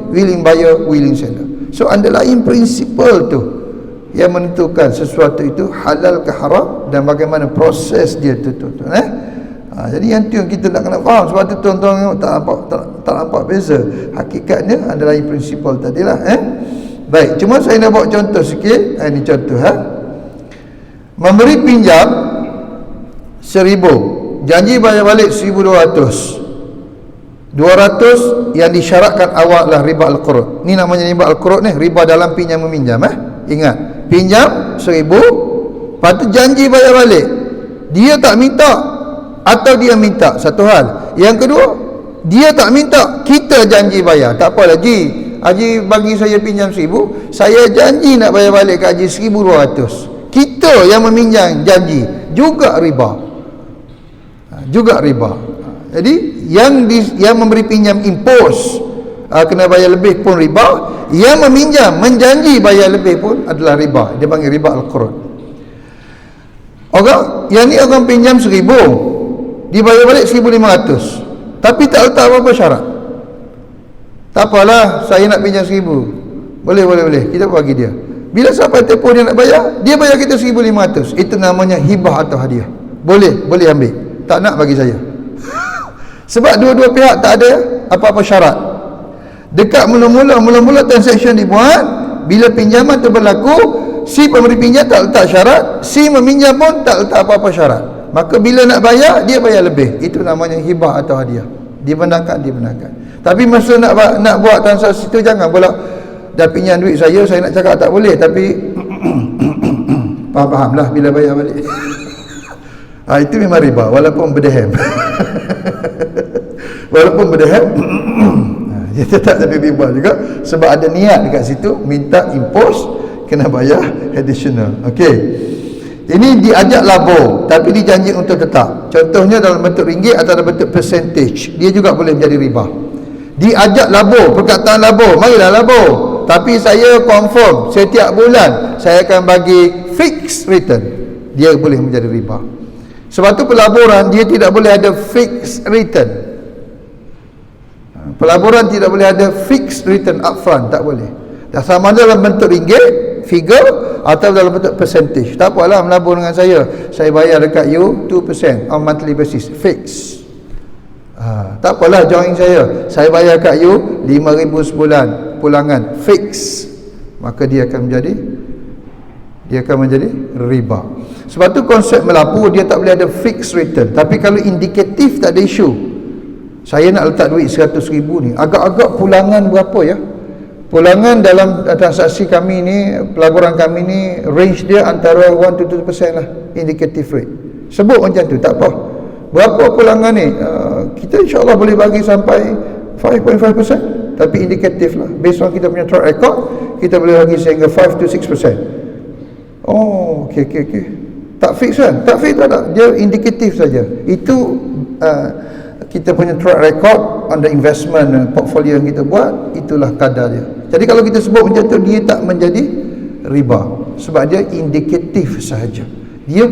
willing buyer, willing seller. So underlying principle tu yang menentukan sesuatu itu halal ke haram dan bagaimana proses dia tu. Jadi yang tu yang kita nak kena faham. Sebab tu tuan-tuan tak nampak beza. Hakikatnya underlying principle tadilah. Baik, cuma saya nak bawa contoh sikit. Ini contoh. Memberi pinjam 1,000, janji bayar balik 1,200. 200 yang disyaratkan awal lah riba al-qurud. Ni namanya riba al-qurud ni, riba dalam pinjam meminjam. Ingat, pinjam 1,000, lepas tu janji bayar balik. Dia tak minta atau dia minta, satu hal. Yang kedua, dia tak minta, kita janji bayar. Tak apalah Haji bagi saya pinjam 1,000, saya janji nak bayar balik ke Haji 1,200. Kita yang meminjam janji, juga riba. Jadi yang memberi pinjam impose kena bayar lebih pun riba. Yang meminjam menjanji bayar lebih pun adalah riba. Dia panggil riba al-qurud. Yang ni orang pinjam 1,000, dibayar balik 1,500, tapi tak letak apa-apa syarat. Tak apalah, saya nak pinjam 1,000. Boleh. Kita bagi dia. Bila sampai tempoh dia nak bayar, dia bayar kita 1,500. Itu namanya hibah atau hadiah. Boleh ambil. Tak nak bagi saya. Sebab dua-dua pihak tak ada apa-apa syarat. Dekat mula-mula transaction dibuat, bila pinjaman tu berlaku, si pemberi pinjam tak letak syarat, si meminjam pun tak letak apa-apa syarat. Maka bila nak bayar, dia bayar lebih. Itu namanya hibah atau hadiah. Dibenarkan. Tapi masa nak buat transaksi itu, jangan pula dah pinjam duit saya nak cakap tak boleh, tapi Faham lah bila bayar balik. Itu memang riba walaupun berdirham. Walaupun berdirham dia tetap jadi riba juga, sebab ada niat dekat situ minta impos kena bayar additional. Okey. Ini diajak labur tapi dijanji untuk tetap. Contohnya dalam bentuk ringgit atau dalam bentuk percentage, dia juga boleh menjadi riba. Diajak labur, perkataan labur, marilah labur, tapi saya confirm setiap bulan saya akan bagi fixed return, dia boleh menjadi riba. Sebab tu pelaburan dia tidak boleh ada fixed return. Pelaburan tidak boleh ada fixed return upfront, tak boleh. Dah sama ada dalam bentuk ringgit figure atau dalam bentuk percentage. Tak apalah melabur dengan saya bayar dekat you 2% on monthly basis, fix. Tak apalah join saya bayar kat you 5,000 sebulan pulangan, fix. Maka dia akan menjadi riba. Sebab tu konsep melabur dia tak boleh ada fixed return. Tapi kalau indikatif tak ada isu. Saya nak letak duit 100,000 ni, agak-agak pulangan berapa ya? Pulangan dalam transaksi kami ni, pelaburan kami ni, range dia antara 1 to 2% lah, indicative rate. Sebut macam tu, tak apa. Berapa pulangan ni? Kita insyaAllah boleh bagi sampai 5.5%, tapi indikatif lah. Based on kita punya track record, kita boleh bagi sehingga 5 to 6%. Oh, okey. Tak fix kan? Tak fix tak. Dia indikatif saja. Itu kita punya track record on the investment portfolio yang kita buat, itulah kadar dia. Jadi kalau kita sebut macam tu, dia tak menjadi riba sebab dia indikatif sahaja.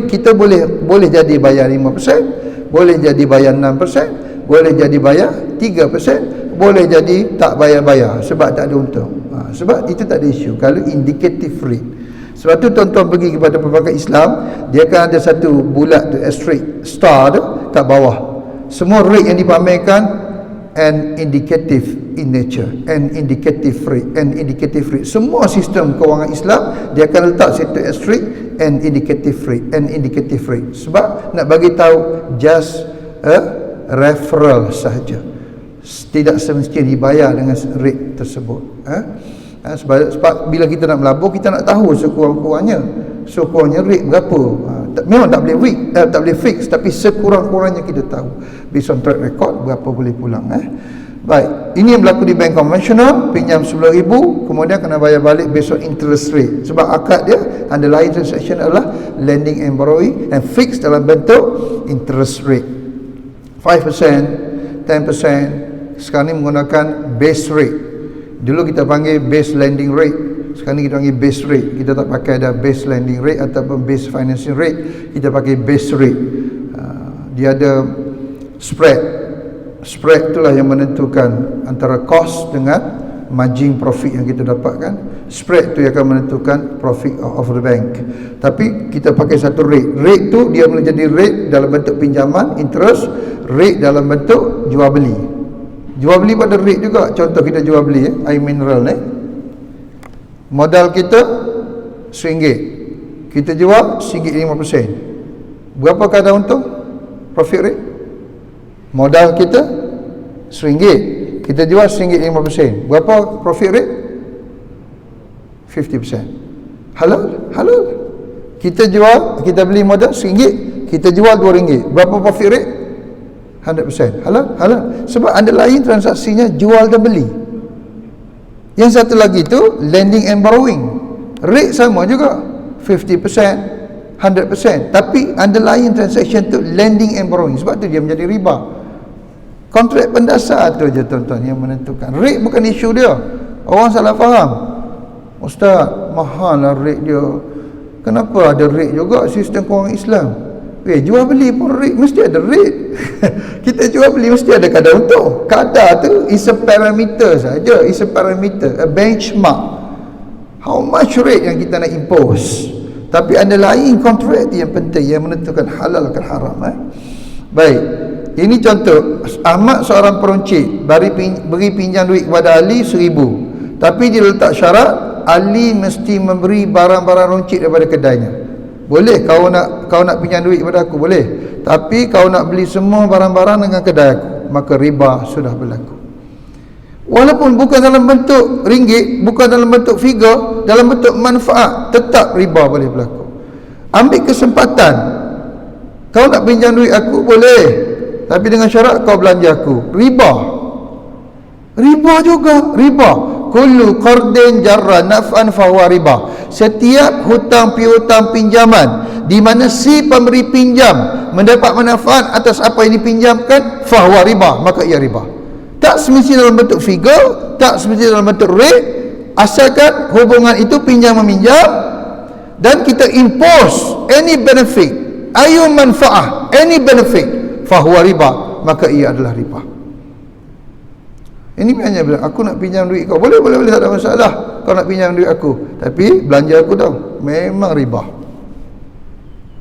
Kita boleh jadi bayar 5%, boleh jadi bayar 6%, boleh jadi bayar 3%, boleh jadi tak bayar-bayar sebab tak ada untung. Sebab itu tak ada isu kalau indicative rate. Sebab tu tuan-tuan pergi kepada perbankan Islam, dia akan ada satu bulat tu, asterisk star tu kat bawah. Semua rate yang dipamerkan and indicative in nature, and indicative rate. Semua sistem kewangan Islam dia akan letak situ asterisk and indicative rate. Sebab nak bagi tahu just a referral sahaja. Tidak semestinya dibayar dengan rate tersebut. Sebab bila kita nak melabur, kita nak tahu sekurang-kurangnya rate berapa. Memang tak boleh fix, tapi sekurang-kurangnya kita tahu based on track record berapa boleh pulang. Baik, ini yang berlaku di bank konvensional, pinjam 10,000 kemudian kena bayar balik based on interest rate. Sebab akad dia underlying transaction adalah lending and borrowing, and fix dalam bentuk interest rate 5%, 10%. Sekarang ni menggunakan base rate. Dulu kita panggil base lending rate, sekarang ni kita panggil base rate. Kita tak pakai dah base lending rate ataupun base financing rate, kita pakai base rate. Dia ada spread itulah yang menentukan antara cost dengan margin profit yang kita dapatkan. Spread tu yang akan menentukan profit of the bank. Tapi kita pakai satu rate tu dia boleh jadi rate dalam bentuk pinjaman, interest, rate dalam bentuk jual beli pada rate juga. Contoh kita jual beli air mineral ni, modal kita RM1, kita jual RM1.50. Berapa kadar untung? Profit rate. Modal kita RM1, kita jual RM1.50. Berapa profit rate? 50%. Halal. Kita beli modal RM1, kita jual RM2. Berapa profit rate? 100%. Halal. Sebab underlying transaksinya jual dan beli. Yang satu lagi tu lending and borrowing, rate sama juga 50%, 100%, tapi underlying transaction tu lending and borrowing. Sebab tu dia menjadi riba. Kontrak pendasar tu je tuan-tuan yang menentukan. Rate bukan isu dia. Orang salah faham, Ustaz mahal lah rate dia. Kenapa ada rate juga sistem kewangan Islam? Jual beli pun rate, mesti ada rate. Kita jual beli mesti ada kadar untung. Kadar tu is a parameter saja, is a parameter, a benchmark. How much rate yang kita nak impose. Tapi underlying contract yang penting, yang menentukan halal ke haram. Baik, ini contoh. Ahmad seorang peruncit, beri pinjam duit kepada Ali 1,000, tapi dia letak syarat Ali mesti memberi barang-barang runcit daripada kedainya. Boleh kau nak pinjam duit kepada aku, boleh, tapi kau nak beli semua barang-barang dengan kedai aku, maka riba sudah berlaku. Walaupun bukan dalam bentuk ringgit, bukan dalam bentuk figure, dalam bentuk manfaat, tetap riba boleh berlaku. Ambil kesempatan. Kau nak pinjam duit aku, boleh, tapi dengan syarat kau belanja aku. Riba juga, riba. Kullu qardin jarra naf'an fahuwa riba. Setiap hutang piutang pinjaman di mana si pemberi pinjam mendapat manfaat atas apa yang dipinjamkan, fahuwa riba, maka ia riba. Tak semestinya dalam bentuk figure, tak semestinya dalam bentuk rate, asalkan hubungan itu pinjam meminjam dan kita impose any benefit, ayu manfaah, any benefit, fahuwa riba, maka ia adalah riba. Ini hanya bilang, aku nak pinjam duit kau, boleh, tak ada masalah. Kau nak pinjam duit aku, tapi belanja aku tau, memang riba.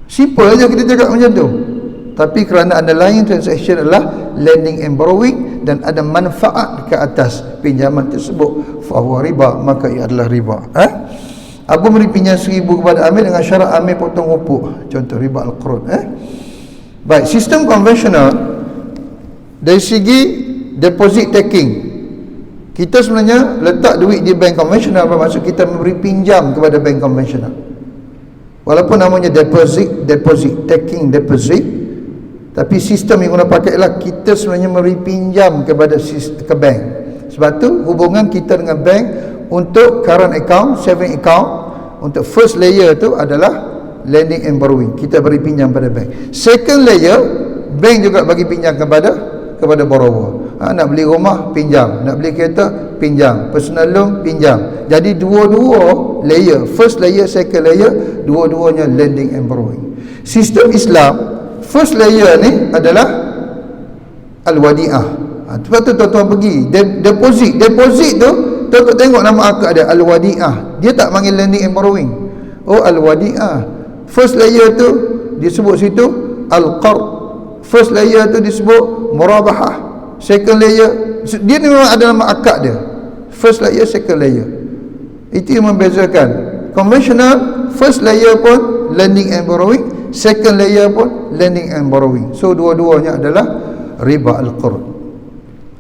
Simple aja kita cakap macam tu. Tapi kerana underlying transaction adalah lending and borrowing dan ada manfaat ke atas pinjaman tersebut, fahuwa riba, maka ia adalah riba. Abu beri pinjam 1,000 kepada Amir dengan syarat Amir potong upuk, contoh riba al-qurud. Baik, sistem konvensional dari segi deposit taking, kita sebenarnya letak duit di bank konvensional, bermaksud kita memberi pinjam kepada bank konvensional. Walaupun namanya deposit taking, tapi sistem yang guna pakai ialah kita sebenarnya memberi pinjam kepada ke bank. Sebab tu hubungan kita dengan bank untuk current account, saving account, untuk first layer tu adalah lending and borrowing, kita beri pinjam pada bank. Second layer, bank juga bagi pinjam kepada borrower. Nak beli rumah, pinjam. Nak beli kereta, pinjam. Personal loan, pinjam. Jadi dua-dua layer, first layer, second layer, dua-duanya lending and borrowing. Sistem Islam, first layer ni adalah al-wadi'ah. Sebab tu tuan-tuan pergi deposit tu, tuan-tuan tengok nama akad dia, al-wadi'ah. Dia tak panggil lending and borrowing. Oh, al-wadi'ah. First layer tu disebut situ al-qard. First layer tu disebut murabahah. Second layer, dia ni memang ada nama akad dia. First layer, second layer. Itu yang membezakan. Conventional, first layer pun lending and borrowing, second layer pun lending and borrowing. So dua-duanya adalah riba al-qurud.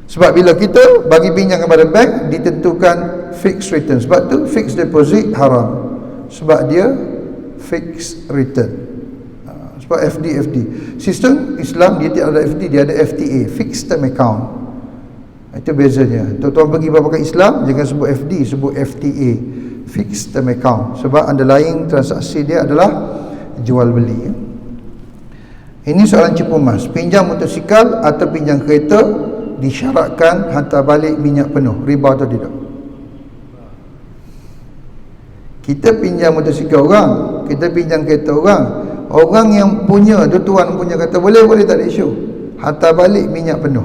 Sebab bila kita bagi pinjam kepada bank, ditentukan fixed return. Sebab tu fixed deposit haram, sebab dia fixed return. Sebab FD. Sistem Islam dia tidak ada FD, dia ada FTA, fixed term account. Itu bezanya. Tuan-tuan pergi berapa Islam, jangan sebut FD, sebut FTA, fixed term account. Sebab underlying transaksi dia adalah jual beli. Ini soalan Cipu Mas. Pinjam motosikal atau pinjam kereta disyaratkan hantar balik minyak penuh, riba atau tidak? Kita pinjam motosikal orang, kita pinjam kereta orang yang punya tu, tuan punya, kata boleh tak ada isu, hantar balik minyak penuh,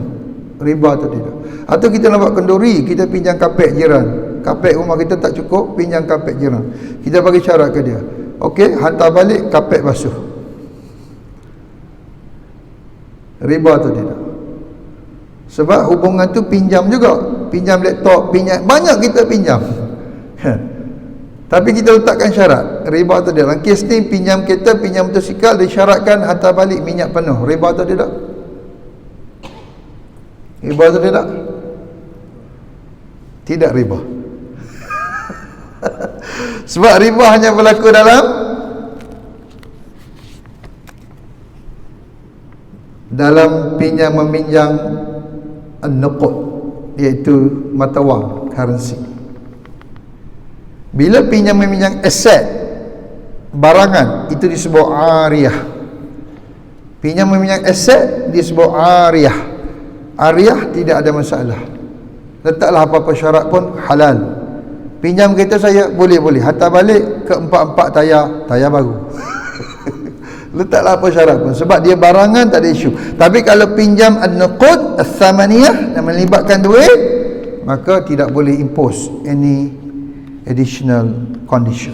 riba atau tidak? Atau kita nak buat kenduri, kita pinjam kapek jiran, kapek rumah kita tak cukup, pinjam kapek jiran, kita bagi syarat ke dia, okey, hantar balik kapek basuh, riba atau tidak? Sebab hubungan tu pinjam juga, pinjam laptop, pinjam, banyak kita pinjam. Tapi kita letakkan syarat, riba atau tidak? Dalam kes ni pinjam kereta, pinjam motosikal, disyaratkan hantar balik minyak penuh, riba atau tidak? Riba atau tidak? Tidak riba. Sebab riba hanya berlaku dalam pinjam meminjam an-nuqud, iaitu mata wang, currency. Bila pinjam meminjam aset, barangan, itu disebut ariyah. Pinjam meminjam aset disebut ariyah. Ariyah tidak ada masalah, letaklah apa-apa syarat pun halal. Pinjam kereta saya, boleh, hantar balik ke 4 tayar baru. Letaklah apa syarat pun, sebab dia barangan, tak ada isu. Tapi kalau pinjam an-nuqud ats-tsamaniyah yang melibatkan duit, maka tidak boleh impose any additional condition.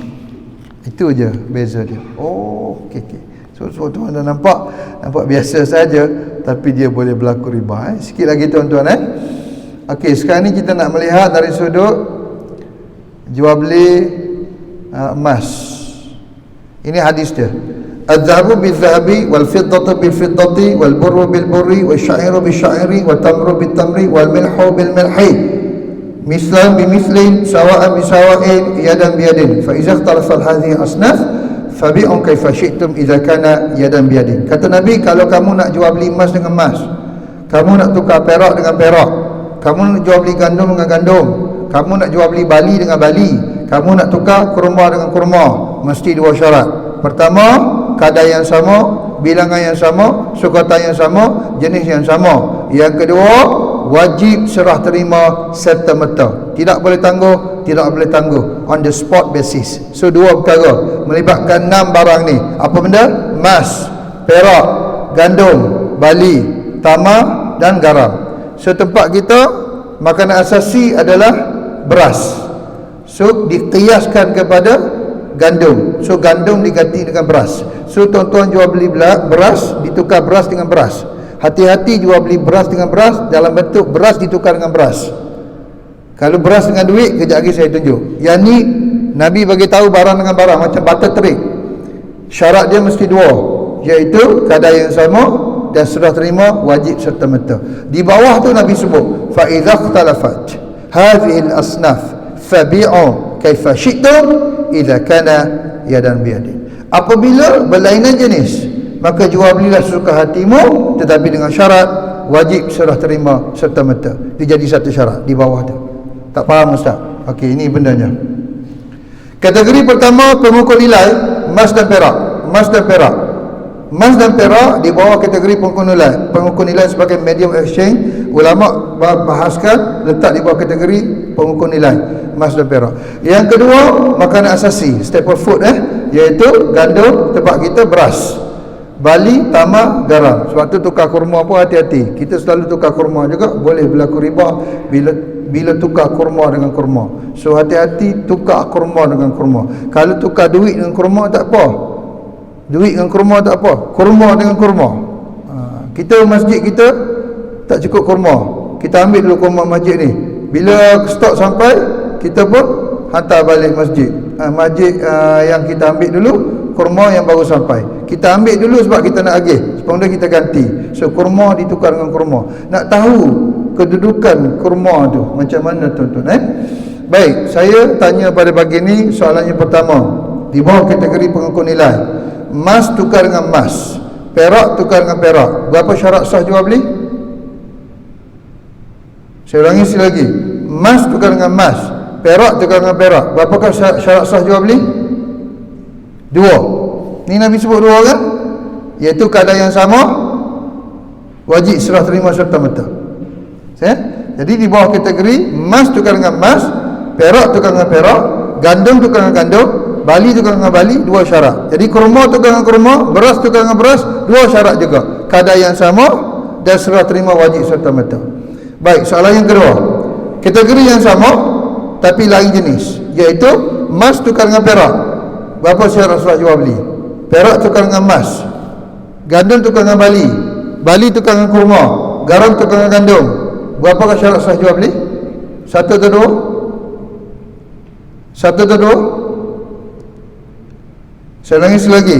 Itu je beza dia. Oh, okey. So tuan dah nampak biasa saja, tapi dia boleh berlaku riba. Sikit lagi tuan-tuan. Okey, sekarang ni kita nak melihat dari sudut jual beli emas. Ini hadis dia. Adz-dzahabu bil-dzahabi wal fiddatu bil-fiddati wal burru bil-burri wasy-sya'iru bil-syairi wat tamru bil-tamri wal milhu bil-milhi mislan bimithli sawa'an bisawa'in yadan biyadin fa idza ikhtalafa hadhihi asnaf fabi'u kaifa syi'tum idza kana yadan biyadin. Kata Nabi, kalau kamu nak jual beli emas dengan emas, kamu nak tukar perak dengan perak, kamu nak jual beli gandum dengan gandum, kamu nak jual beli bali dengan bali, kamu nak tukar kurma dengan kurma, mesti dua syarat. Pertama, kadar yang sama, bilangan yang sama, sukatan yang sama, jenis yang sama. Yang kedua, wajib serah terima serta-merta. Tidak boleh tangguh, tidak boleh tangguh, on the spot basis. So dua perkara melibatkan 6 barang ni. Apa benda? Emas, perak, gandum, bali, tamar dan garam. So tempat kita makanan asasi adalah beras. So dikiaskan kepada gandum. So gandum diganti dengan beras. So tuan-tuan jual beli beras, ditukar beras dengan beras. Hati-hati jual beli beras dengan beras dalam bentuk beras ditukar dengan beras. Kalau beras dengan duit, kejap lagi saya tunjuk. Yang ni Nabi bagi tahu barang dengan barang, macam butter trade. Syarat dia mesti dua, iaitu kadar yang sama dan serah terima wajib serta merta. Di bawah tu Nabi sebut, fa idza ikhtalafat hadhihi al-asnaf fabi'u kaifa syi'tum idza kana yadan biyadin. Apabila berlainan jenis, maka jual belilah sesuka hatimu, tetapi dengan syarat wajib serah terima serta merta. Dia jadi satu syarat di bawah tu. Tak faham Ustaz? Okey, ini bendanya. Kategori pertama, pemukul nilai emas dan perak. Emas dan perak. Emas dan perak di bawah kategori pemukul nilai. Pemukul nilai sebagai medium exchange, ulama bahaskan letak di bawah kategori pemukul nilai emas dan perak. Yang kedua, makanan asasi, staple food, iaitu gandum, tempat kita beras, bali, tamar, garam. Sebab tu tukar kurma pun hati-hati. Kita selalu tukar kurma juga, boleh berlaku riba bila tukar kurma dengan kurma. So hati-hati tukar kurma dengan kurma. Kalau tukar duit dengan kurma tak apa. Duit dengan kurma tak apa. Kurma dengan kurma. Kita masjid kita tak cukup kurma. Kita ambil dulu kurma masjid ni. Bila stok sampai, kita pun hantar balik masjid. Masjid yang kita ambil dulu, kurma yang baru sampai. Kita ambil dulu sebab kita nak agih. Kemudian kita ganti. So kurma ditukar dengan kurma. Nak tahu kedudukan kurma tu macam mana tuan-tuan? Baik, saya tanya pada pagi ni soalan yang pertama. Di bawah kategori pengukur nilai, emas tukar dengan emas, perak tukar dengan perak. Berapa syarat sah jual beli? Saya ulangi sekali lagi. Emas tukar dengan emas, perak tukar dengan perak. Berapakah syarat sah jual beli? 2. Ni Nabi sebut 2 kan? Iaitu kadar yang sama, wajib serah terima serta merta. Jadi di bawah kategori emas tukar dengan emas, perak tukar dengan perak, gandum tukar dengan gandum, bali tukar dengan bali, 2 syarat. Jadi kurma tukar dengan kurma, beras tukar dengan beras, 2 syarat juga. Kadar yang sama dan serah terima wajib serta merta. Baik, soalan yang kedua. Kategori yang sama tapi lain jenis, iaitu emas tukar dengan perak. Berapa syarat sah jual beli? Perak tukar dengan emas, gandum tukar dengan bali, bali tukar dengan kurma, garam tukar dengan gandum. Berapakah syarat sah jual beli? 1 atau 2? 1 atau 2? Saya ulangi sekali lagi.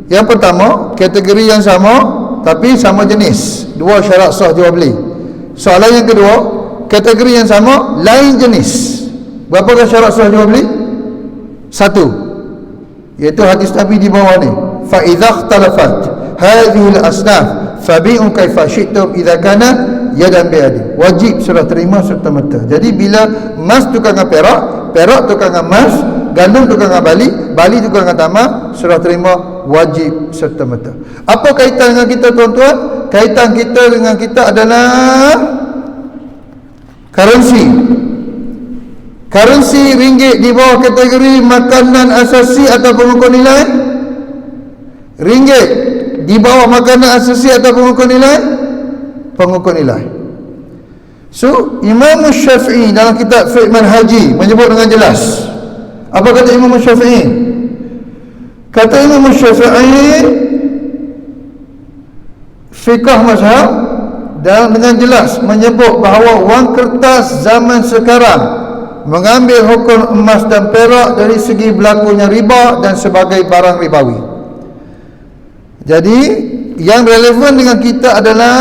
Yang pertama, kategori yang sama tapi sama jenis, 2 syarat sah jual beli. Soalan yang kedua, kategori yang sama lain jenis. Berapakah syarat sah jual beli? 1, iaitu hadis Nabi di bawah ni, fa idza ikhtalafat hadhihi al-asnaf fabi'u kaifa syi'tum idza kana yadan bi'adin. Wajib serah terima serta merta. Jadi bila emas tukar dengan perak, perak tukar dengan emas, gandum tukar dengan bali, bali tukar dengan tamar, serah terima wajib serta merta. Apa kaitan dengan kita tuan-tuan? Kaitan kita dengan kita adalah currency. Currency ringgit di bawah kategori makanan asasi atau pengukur nilai. Ringgit di bawah makanan asasi atau pengukur nilai, pengukur nilai. So Imam Syafi'i dalam kitab Fiqh Manhaji menyebut dengan jelas. Apa kata Imam Syafi'i? Kata Imam Syafi'i, fiqh mazhab dan dengan jelas menyebut bahawa wang kertas zaman sekarang mengambil hukum emas dan perak dari segi berlakunya riba dan sebagai barang ribawi. Jadi yang relevan dengan kita adalah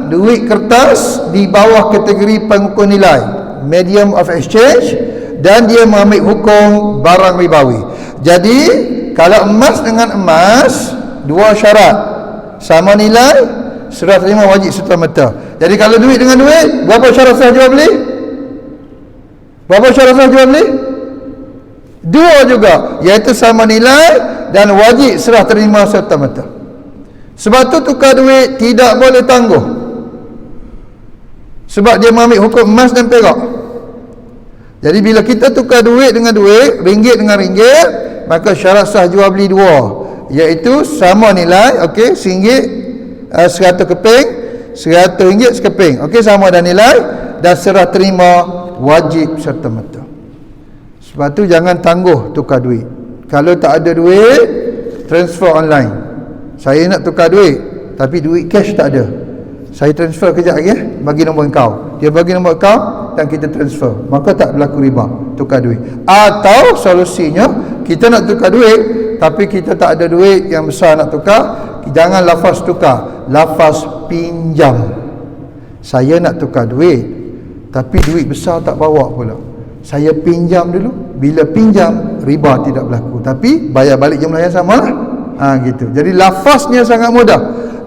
duit kertas di bawah kategori pengukur nilai, medium of exchange, dan dia mengambil hukum barang ribawi. Jadi kalau emas dengan emas, dua syarat. Sama nilai, serah terima wajib serta merta. Jadi kalau duit dengan duit, berapa syarat sah jual beli? Berapa syarat sah jual beli? Dua juga, iaitu sama nilai dan wajib serah terima serta merta. Sebab tu tukar duit tidak boleh tangguh. Sebab dia mengambil hukum emas dan perak. Jadi bila kita tukar duit dengan duit, ringgit dengan ringgit, maka syarat sah jual beli dua, iaitu sama nilai, okey, RM100 keping, RM100 sekeping, okey, sama dan nilai, dan serah terima wajib serta merta. Sebab tu jangan tangguh tukar duit. Kalau tak ada duit, transfer online. Saya nak tukar duit, tapi duit cash tak ada. Saya transfer kejap lagi, bagi nombor kau. Dia bagi nombor kau dan kita transfer. Maka tak berlaku riba, tukar duit. Atau solusinya, kita nak tukar duit, tapi kita tak ada duit yang besar nak tukar. Jangan lafaz tukar, lafaz pinjam. Saya nak tukar duit, tapi duit besar tak bawa pula. Saya pinjam dulu. Bila pinjam, riba tidak berlaku, tapi bayar balik jumlah yang sama lah. Gitu. Jadi lafaznya sangat mudah.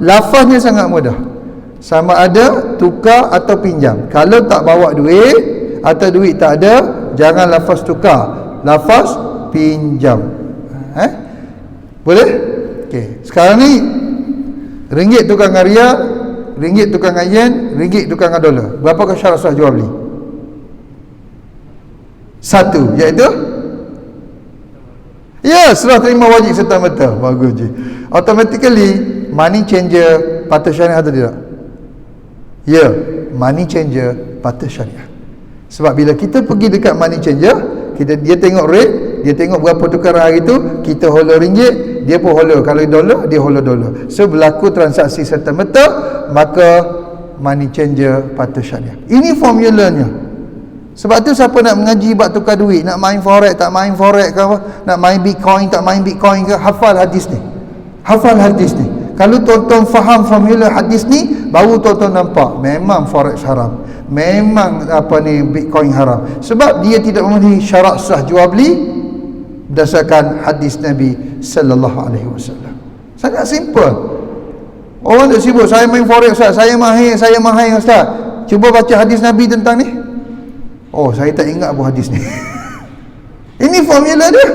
Lafaznya sangat mudah. Sama ada tukar atau pinjam. Kalau tak bawa duit atau duit tak ada, jangan lafaz tukar, lafaz pinjam. Boleh? Okey. Sekarang ni ringgit tukar dengan riyal, ringgit tukar dengan yen, ringgit tukar dengan dolar. Berapakah syarat sah jual beli? Satu, iaitu serah terima wajib serta merta. Bagus je. Automatically money changer patut syariah atau tidak? Money changer patut syariah. Sebab bila kita pergi dekat money changer, dia tengok rate, dia tengok berapa tukaran hari tu, kita holder ringgit, dia pun holder. Kalau dolar, dia holder dolar. So berlaku transaksi serta merta, maka money changer patut syariah. Ini formulanya. Sebab tu siapa nak mengaji bab tukar duit, nak main forex, tak main forex ke apa, nak main bitcoin, tak main bitcoin ke, hafal hadis ni. Hafal hadis ni. Kalau tuan-tuan faham formula hadis ni, baru tuan-tuan nampak memang forex haram, memang bitcoin haram. Sebab dia tidak memenuhi syarat sah jual beli berdasarkan hadis Nabi sallallahu alaihi wasallam. Sangat simple. Orang tak sibuk, saya main forex Ustaz, saya mahir Ustaz. Cuba baca hadis Nabi tentang ni. Oh, saya tak ingat apa hadis ni. Ini formula dia.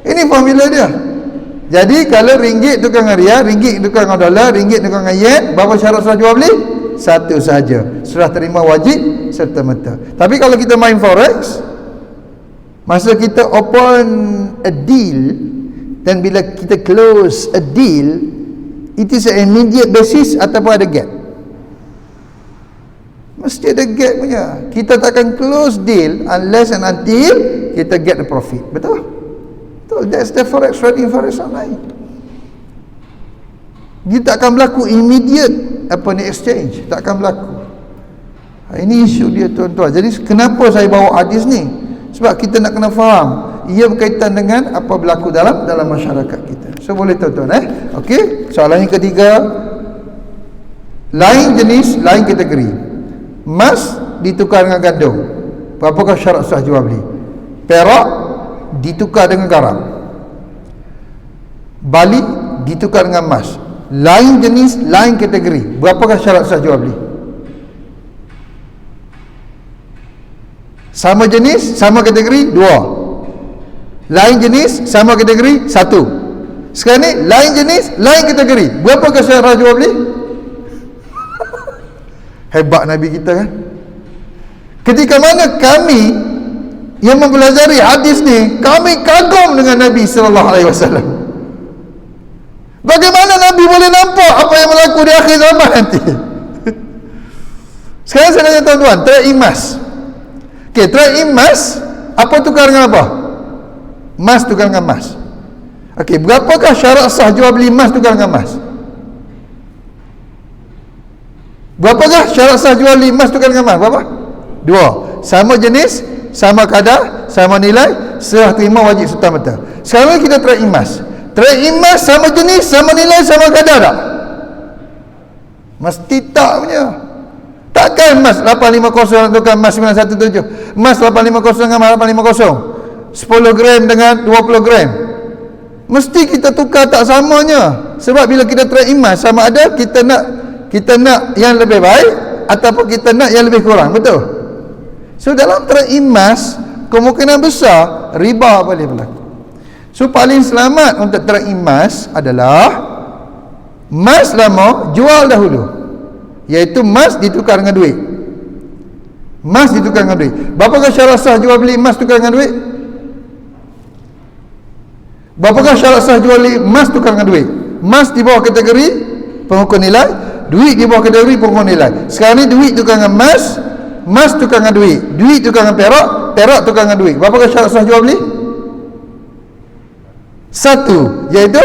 Ini formula dia. Jadi kalau ringgit tukar dengan riyal, ringgit tukar dengan dolar, ringgit tukar dengan yen, berapa syarat sah jual beli? Satu saja, serah terima wajib serta merta. Tapi kalau kita main forex, masa kita open a deal dan bila kita close a deal, it is an immediate basis ataupun ada gap? Mesti ada gap punya. Kita takkan close deal unless and until kita get the profit. Betul? Betul. That's the forex trading, forex online. Dia tak akan berlaku immediate exchange. Tak akan berlaku. Ini isu dia tuan-tuan. Jadi kenapa saya bawa hadis ni? Sebab kita nak kena faham. Ia berkaitan dengan apa berlaku dalam masyarakat kita. So boleh tuan-tuan Okey. Soalan yang ketiga, lain jenis, lain kategori. Emas ditukar dengan gandum, berapakah syarat sah jual beli? Perak ditukar dengan garam, bali ditukar dengan emas. Lain jenis, lain kategori, berapakah syarat sah jual beli? Sama jenis, sama kategori, dua. Lain jenis, sama kategori, satu. Sekarang ni lain jenis, lain kategori, berapakah syarat jual beli? Hebat Nabi kita kan. Ketika mana kami yang mempelajari hadis ni, kami kagum dengan Nabi sallallahu alaihi wasallam. Bagaimana Nabi boleh nampak apa yang berlaku di akhir zaman nanti? Sekarang saya tanya tuan-tuan, trade emas. Okey, trade emas, apa tukar dengan apa? Emas tukar dengan emas. Okey, berapakah syarat sah jual beli emas tukar dengan emas? Berapakah syarat sah jual beli emas tukar dengan emas? Berapa? Dua. Sama jenis, sama kadar, sama nilai, serah terima wajib serta merta. Sekarang kita trade emas. Trade emas sama jenis, sama nilai, sama kadar tak? Mesti tak punya. Takkan emas 850 nak tukar emas 917. Emas 850 dengan emas 850. 10 gram dengan 20 gram. Mesti kita tukar tak samanya. Sebab bila kita trade emas, sama ada kita nak yang lebih baik ataupun kita nak yang lebih kurang. Betul? So dalam trade emas, kemungkinan besar riba boleh berlaku. So paling selamat untuk trade emas adalah emas lama jual dahulu, iaitu emas ditukar dengan duit. Emas ditukar dengan duit. Berapakah syarat sah jual beli emas tukar dengan duit? Berapakah syarat sah jual beli emas tukar dengan duit? Emas di bawah kategori pengukur nilai, duit di bawah kategori pengukur nilai. Sekarang ni duit tukar dengan emas, emas tukar dengan duit, duit tukar dengan perak, perak tukar dengan duit. Berapakah syarat sah jual beli? Satu, iaitu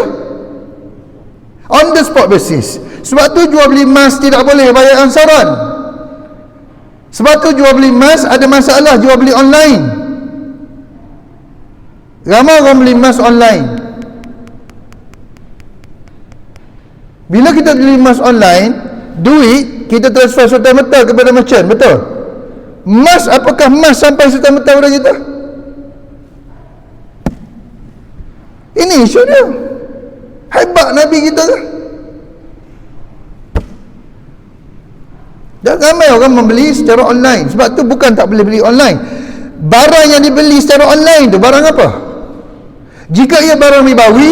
on the spot basis. Sebab tu jual beli emas tidak boleh bayar ansaran. Sebab tu jual beli emas ada masalah jual beli online. Ramai orang beli emas online. Bila kita beli emas online, duit kita transfer serta-merta kepada merchant, betul? Emas, apakah emas sampai serta-merta kepada kita? Ini isu dia. Hebat Nabi kita tu. Dan ramai orang membeli secara online. Sebab tu bukan tak boleh beli online. Barang yang dibeli secara online tu barang apa? Jika ia barang ribawi,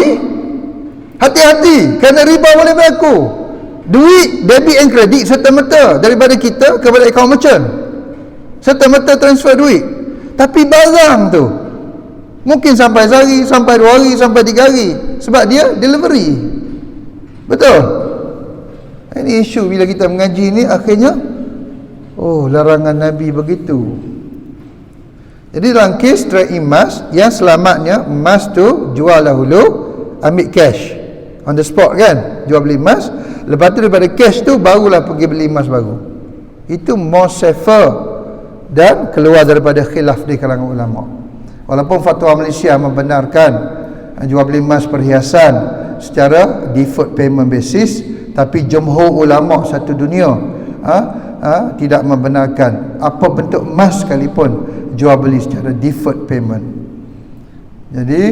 hati-hati, kerana riba boleh berlaku. Duit, debit and credit serta-merta daripada kita kepada akaun merchant, serta-merta transfer duit. Tapi barang tu mungkin sampai sehari, sampai 2 hari, sampai 3 hari, sebab dia delivery. Betul? Ini isu bila kita mengaji ni, akhirnya oh, larangan Nabi begitu. Jadi dalam kes trade emas, yang selamatnya emas tu jual dahulu, ambil cash on the spot kan, jual beli emas, lepas tu daripada cash tu barulah pergi beli emas baru. Itu more safer dan keluar daripada khilaf di kalangan ulama. Walaupun fatwa Malaysia membenarkan jual beli emas perhiasan secara deferred payment basis, tapi jumhur ulama satu dunia tidak membenarkan apa bentuk emas sekalipun jual beli secara deferred payment. Jadi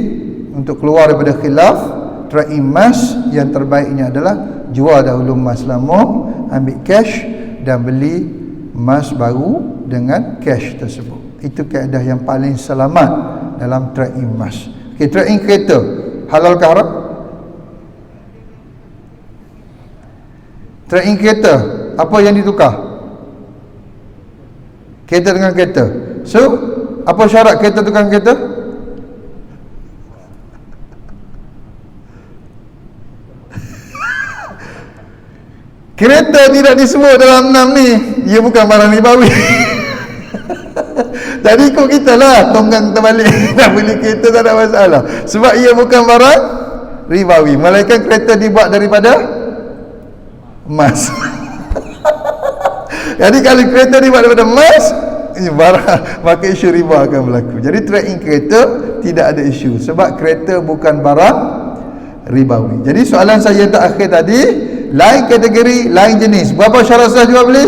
untuk keluar daripada khilaf trade emas, yang terbaiknya adalah jual dahulu emas lama, ambil cash dan beli emas baru dengan cash tersebut. Itu kaedah yang paling selamat dalam trade emas. Okay, trade kereta halal ke haram? Trade kereta, apa yang ditukar? Kereta dengan kereta. So, apa syarat kereta tukar kereta? Kereta tidak disebut dalam 6 ni, ia bukan barang ribawi. Jadi ikut kita lah, tonggang terbalik. Nak beli kereta tak ada masalah, sebab ia bukan barang ribawi, melainkan kereta dibuat daripada emas. Jadi kalau kereta dibuat daripada emas, barang, maka isu riba akan berlaku. Jadi trade kereta tidak ada isu, sebab kereta bukan barang ribawi. Jadi soalan saya terakhir tadi, lain kategori, lain jenis, berapa syarat sah jual beli?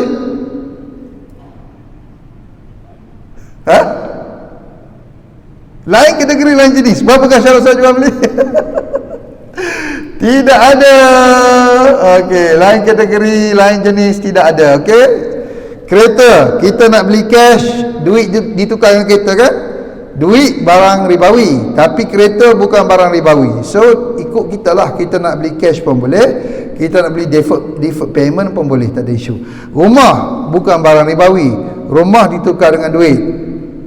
Lain kategori, lain jenis, berapakah syarat sah jual beli? Tidak ada. Okey, lain kategori, lain jenis tidak ada. Okey, kereta kita nak beli cash, duit ditukar dengan kereta kan, duit barang ribawi, tapi kereta bukan barang ribawi. So ikut kita lah, kita nak beli cash pun boleh, kita nak beli deferred payment pun boleh, tak ada isu. Rumah bukan barang ribawi, rumah ditukar dengan duit,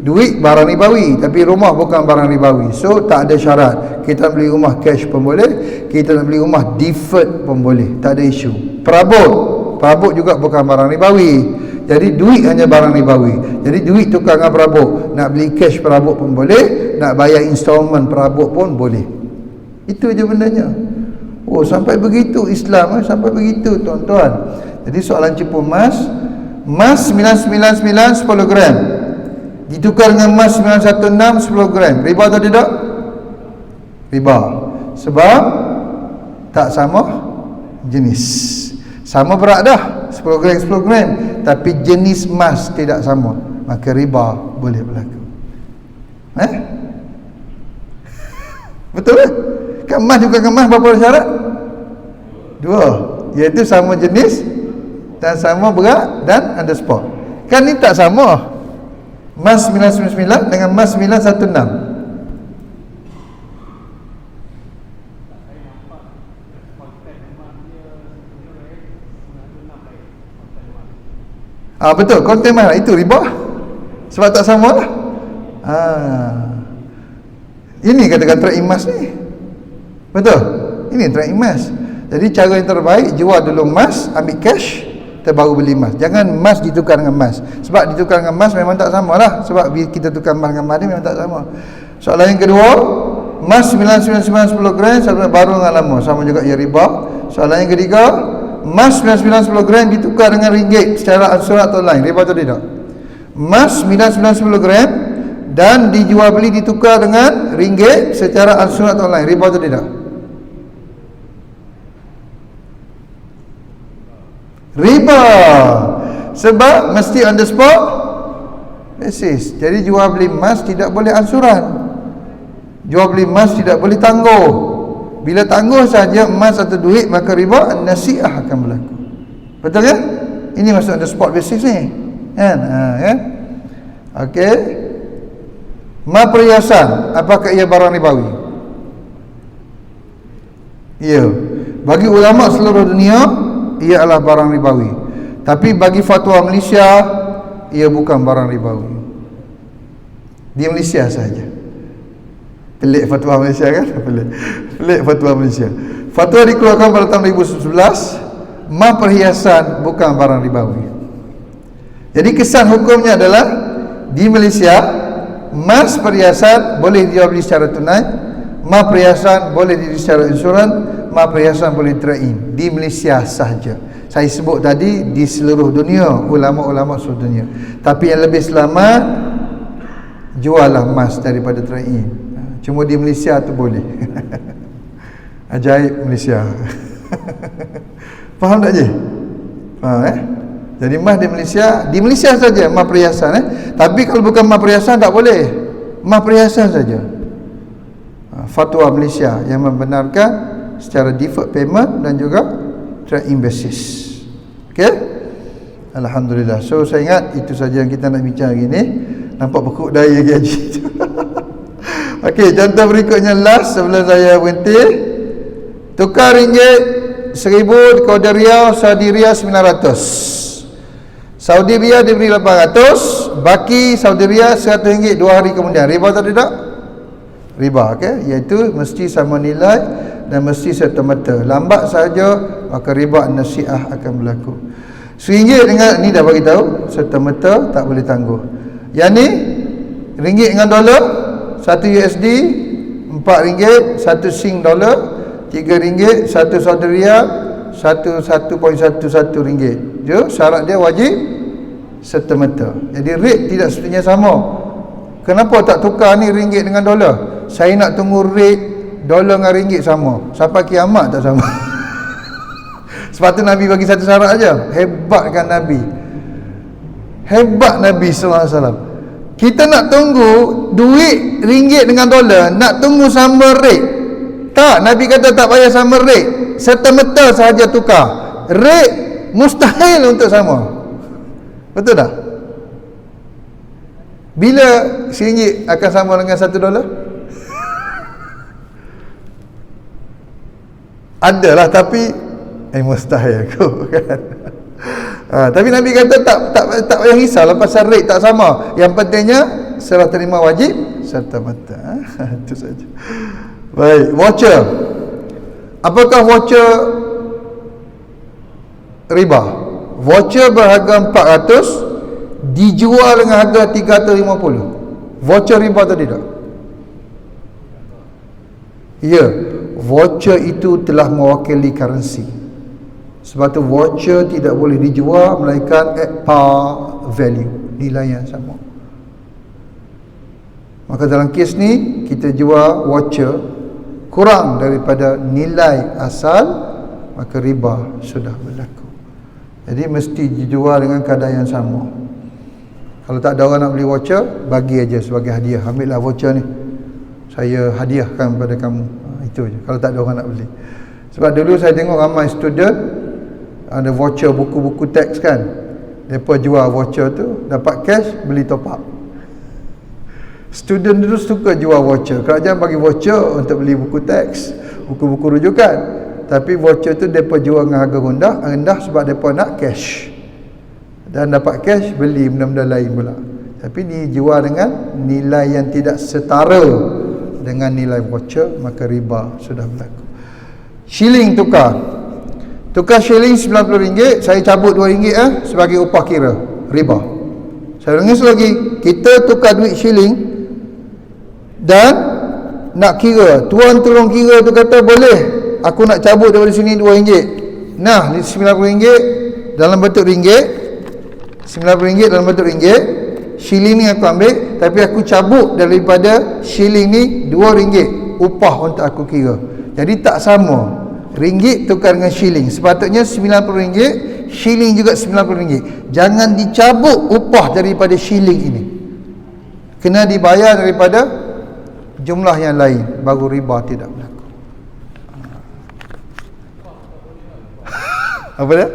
duit barang ribawi, tapi rumah bukan barang ribawi. So tak ada syarat, kita nak beli rumah cash pun boleh, kita nak beli rumah deferred pun boleh, tak ada isu. Perabot juga bukan barang ribawi, jadi duit hanya barang ribawi. Jadi duit tukar dengan perabot, nak beli cash perabot pun boleh, nak bayar installment perabot pun boleh. Itu je bendanya. Oh, sampai begitu Islam, sampai begitu tuan-tuan. Jadi soalan cepu emas 999 10 gram ditukar dengan emas 916 10 gram, riba atau tidak? Riba. Sebab tak sama jenis. Sama berat dah, 10 gram, tapi jenis emas tidak sama, maka riba boleh berlaku. Betul tak? Kemas juga kemas berapa syarat? Dua, iaitu sama jenis dan sama berat dan on the spot. Kan ni tak sama. Mas 999 dengan Mas 916. Betul, konten mana itu riba. Sebab tak sama lah. Ini katakan trade emas ni. Betul. Ini trade emas. Jadi cara yang terbaik, jual dulu emas, ambil cash, baru beli emas. Jangan emas ditukar dengan emas. Sebab ditukar dengan emas memang tak sama lah. Sebab kita tukar emas dengan emas ni memang tak sama. Soalan yang kedua, emas 999 10 gram baru dengan lama, sama juga ia riba. Soalan yang ketiga, emas 99 10 gram ditukar dengan ringgit secara ansurat atau lain, riba atau tidak? Emas 99 10 gram dan dijual beli ditukar dengan ringgit secara ansurat atau lain, riba atau tidak? Riba. Sebab mesti on the spot basis. Jadi jual beli emas tidak boleh ansuran. Jual beli emas tidak boleh tangguh. Bila tangguh saja emas atau duit, maka riba nasi'ah akan berlaku. Betul kan? Ini masuk on the spot basis ni. Kan? Kan? Okey. Emas perhiasan, apakah ia barang ribawi? Ya. Bagi ulama seluruh dunia, ia adalah barang ribawi. Tapi bagi fatwa Malaysia, ia bukan barang ribawi. Di Malaysia saja. Pelik fatwa Malaysia kan? Pelik fatwa Malaysia. Fatwa dikeluarkan pada tahun 2011, emas perhiasan bukan barang ribawi. Jadi kesan hukumnya adalah di Malaysia, emas perhiasan boleh dijual beli secara tunai, emas perhiasan boleh dibeli secara insuran, emas perhiasan boleh trade-in. Di Malaysia sahaja. Saya sebut tadi di seluruh dunia, ulama-ulama seluruh dunia. Tapi yang lebih selamat, jualah emas daripada trade-in. Cuma di Malaysia tu boleh. Ajaib Malaysia. Faham tak je? Faham Jadi emas di Malaysia saja emas perhiasan Tapi kalau bukan emas perhiasan tak boleh. Emas perhiasan saja. Fatwa Malaysia yang membenarkan secara deferred payment dan juga trade-in basis. Okey? Alhamdulillah. So saya ingat itu saja yang kita nak bincang hari ni. Nampak bekuk daya gaji tu. Okey, contoh berikutnya last sebelum saya berhenti. Tukar ringgit 1000 kepada rial Saudi rial 900. Saudi rial diberi 800, baki Saudi rial 100 ringgit 2 hari kemudian. Riba atau tidak? Riba, okey, iaitu mesti sama nilai dan mesti serta-merta. Lambat saja maka riba nasi'ah akan berlaku. RM1 dengan ni dah bagi tahu serta-merta tak boleh tangguh. Yang ni ringgit dengan dolar, 1 USD, RM4, 1 Sing dolar, RM3, 1 Saudi rial, 1.11 ringgit. Syarat dia wajib serta-merta. Jadi rate tidak sepatutnya sama. Kenapa tak tukar ni ringgit dengan dolar? Saya nak tunggu rate dolar dengan ringgit sama. Sampai kiamat tak sama. Sebab tu Nabi bagi satu syarat aja. Hebat kan Nabi. Hebat Nabi SAW. Kita nak tunggu duit ringgit dengan dolar, nak tunggu sama rate. Tak, Nabi kata tak payah sama rate. Serta-merta sahaja tukar. Rate mustahil untuk sama. Betul tak? Bila RM1 akan sama dengan $1? Adalah, tapi mustahil kan. Tapi Nabi kata tak payah risau pasal rate tak sama. Yang pentingnya serah terima wajib serta-merta. Itu saja. Baik, voucher. Apakah voucher riba? Voucher berharga 400 dijual dengan harga 350. Voucher riba atau tidak? Ya, voucher itu telah mewakili currency. Sebab tu voucher tidak boleh dijual melainkan at par value, nilai yang sama. Maka dalam kes ni kita jual voucher kurang daripada nilai asal, maka riba sudah berlaku. Jadi mesti dijual dengan kadar yang sama. Kalau tak ada orang nak beli voucher, bagi aja sebagai hadiah. Ambillah voucher ni, saya hadiahkan kepada kamu. Itu je, kalau tak ada orang nak beli. Sebab dulu saya tengok ramai student ada voucher buku-buku teks kan, mereka jual voucher tu, dapat cash, beli top up. Student dulu suka jual voucher. Kerajaan bagi voucher untuk beli buku teks, buku-buku rujukan, tapi voucher tu mereka jual dengan harga rendah sebab mereka nak cash, dan dapat cash beli benda-benda lain pula. Tapi ni jual dengan nilai yang tidak setara dengan nilai voucher, maka riba sudah berlaku. Shilling tukar shilling RM90, saya cabut RM2 sebagai upah kira, riba. Saya ulangi lagi, kita tukar duit shilling dan nak kira, tuan tolong kira tu kata boleh, aku nak cabut daripada sini RM2. Nah, ni RM90 dalam bentuk ringgit, RM90 dalam bentuk ringgit. Shilling ni aku ambil, tapi aku cabut daripada shilling ni RM2 upah untuk aku kira. Jadi tak sama, ringgit tukar dengan shilling. Sepatutnya RM90, shilling juga RM90. Jangan dicabut upah daripada shilling ini, kena dibayar daripada jumlah yang lain, baru riba tidak berlaku. Apa dia?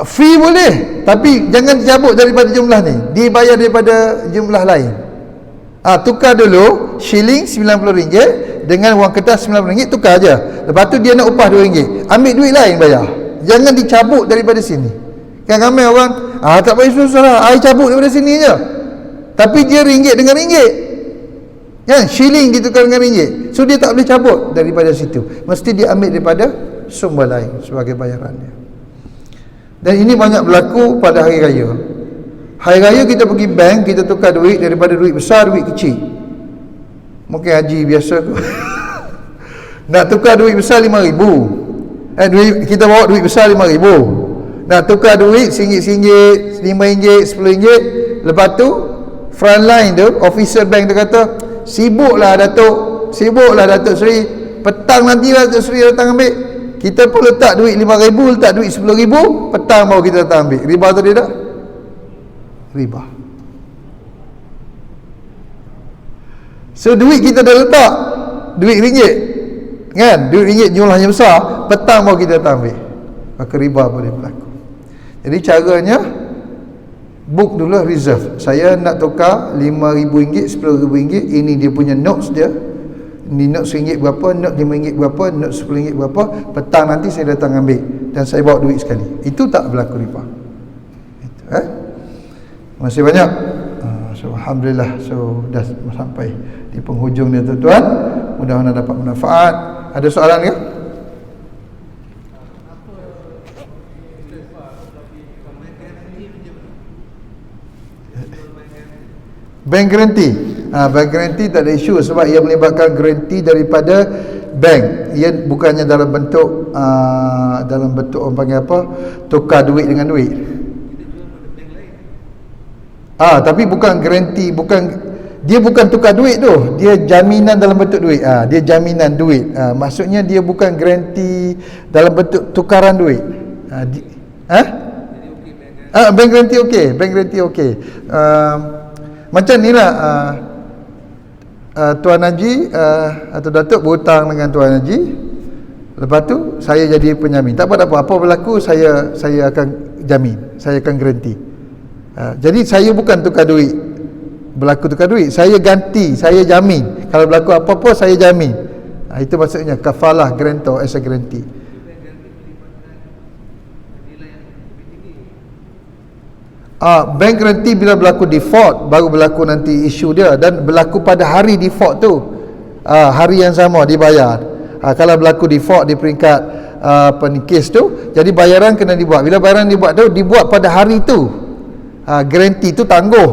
Fee boleh, tapi jangan dicabut daripada jumlah ni, dibayar daripada jumlah lain. Tukar dulu shilling RM90 dengan wang kertas RM90, tukar aja. Lepas tu dia nak upah RM2, ambil duit lain bayar. Jangan dicabut daripada sini. Kan ramai orang, tak payah susah lah, I cabut daripada sini je. Tapi dia ringgit dengan ringgit, kan, shilling ditukar dengan ringgit, so dia tak boleh cabut daripada situ, mesti dia ambil daripada sumber lain sebagai bayarannya. Dan ini banyak berlaku pada hari raya. Hari raya kita pergi bank, kita tukar duit, daripada duit besar duit kecil. Mungkin haji biasa tu nak tukar duit besar RM5,000, kita bawa duit besar RM5,000, nak tukar duit RM1, RM5, RM10. Lepas tu front line tu, officer bank tu kata, sibuklah Datuk Seri, petang nanti lah Datuk Seri datang ambil. Kita pun letak duit RM5,000, letak duit RM10,000, petang baru kita datang ambil. Riba atau tidak? Riba. So duit kita dah letak, duit ringgit, kan, duit ringgit jumlahnya besar, petang baru kita datang ambil, maka riba boleh berlaku. Jadi caranya, book dulu reserve. Saya nak tukar RM5,000, RM10,000, ini dia punya notes dia, ni notes RM1 berapa, notes RM5 berapa, notes RM10 berapa, petang nanti saya datang ambil dan saya bawa duit sekali. Itu tak berlaku riba. Itu, Terima kasih banyak. So alhamdulillah, so dah sampai di penghujung dia tuan-tuan. Mudah-mudahan dapat manfaat. Ada soalan ke? Bank guarantee. Bank guarantee tak ada isu sebab ia melibatkan guarantee daripada bank. Ia bukannya dalam bentuk orang panggil apa, tukar duit dengan duit. Tapi bukan guarantee, dia bukan tukar duit tu, dia jaminan dalam bentuk duit. Dia jaminan duit. Maksudnya dia bukan guarantee dalam bentuk tukaran duit. Bank guarantee okey, bank guarantee okey. Macam ni lah, Tuan Haji atau Datuk berhutang dengan Tuan Haji, lepas tu saya jadi penjamin. Tak apa berlaku, saya akan jamin, saya akan garanti. Jadi saya bukan tukar duit, berlaku tukar duit, saya ganti, saya jamin. Kalau berlaku apa-apa, saya jamin. Itu maksudnya kafalah, guarantor as a guarantee. Bank guarantee bila berlaku default, baru berlaku nanti isu dia, dan berlaku pada hari default tu, hari yang sama dibayar. Kalau berlaku default di peringkat kes tu, jadi bayaran kena dibuat. Bila bayaran dibuat tu, dibuat pada hari tu, guarantee tu tangguh.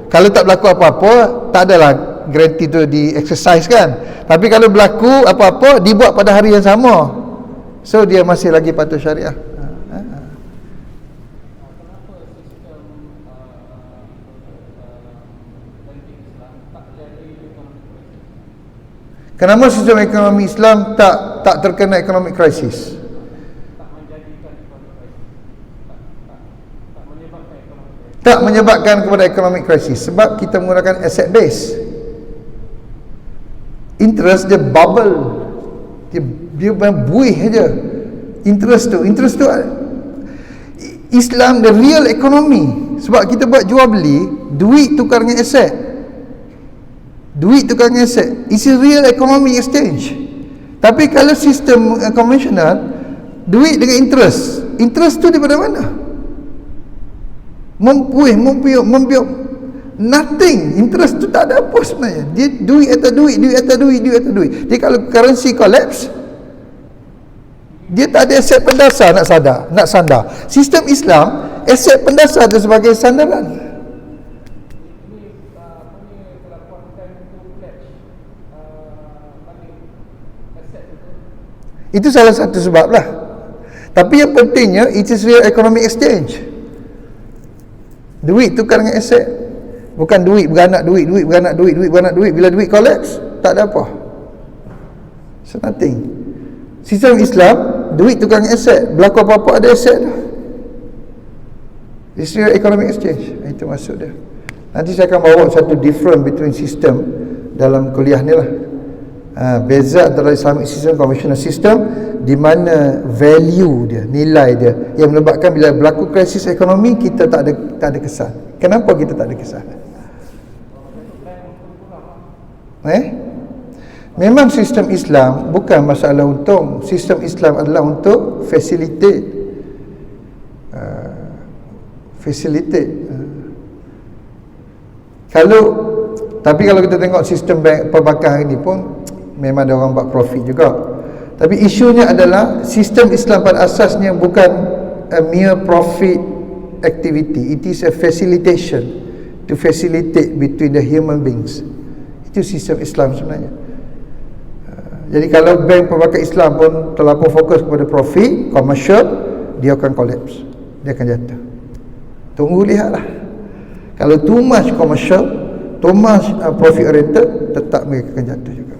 Kalau tak berlaku apa-apa, tak adalah guarantee tu di exercise kan. Tapi kalau berlaku apa-apa, dibuat pada hari yang sama, so dia masih lagi patuh syariah. Kenapa sistem ekonomi Islam tak terkena economic crisis? Tak menyebabkan kepada economic crisis sebab kita menggunakan asset base. Interest dia bubble, dia buih aja. Interest tu Islam, the real economy. Sebab kita buat jual beli, duit tukar dengan aset. Duit tukar dengan aset. It's a real economic exchange. Tapi kalau sistem konvensional, duit dengan interest. Interest tu daripada mana? Mempuih, nothing. Interest tu tak ada apa sebenarnya. Dia duit atas duit. Jadi kalau currency collapse, dia tak ada aset pendasar nak sandar. Sistem Islam, aset pendasar itu sebagai sandaran. Itu salah satu sebab lah. Tapi yang pentingnya, it is real economic exchange. Duit tukar dengan aset. Bukan duit beranak duit. Bila duit collapse, tak ada apa. So nothing. Sistem Islam, duit tukar dengan aset. Berlaku apa-apa ada aset dah. It's real economic exchange. Itu maksud dia. Nanti saya akan bawa satu difference between system dalam kuliah ni lah. Beza antara Islamic system, conventional system, di mana value dia, nilai dia, yang menyebabkan bila berlaku krisis ekonomi, kita tak ada kesan. Kenapa kita tak ada kesan? Memang sistem Islam bukan masalah untung. Sistem Islam adalah untuk facilitate. Tapi kalau kita tengok sistem perbankan ini pun memang ada orang buat profit juga. Tapi isunya adalah sistem Islam pada asasnya bukan a mere profit activity. It is a facilitation, to facilitate between the human beings. Itu sistem Islam sebenarnya. Jadi kalau bank perbankan Islam pun terlalu fokus kepada profit, commercial, dia akan collapse, dia akan jatuh. Tunggu lihatlah. Kalau too much commercial, too much profit oriented, tetap mereka akan jatuh juga.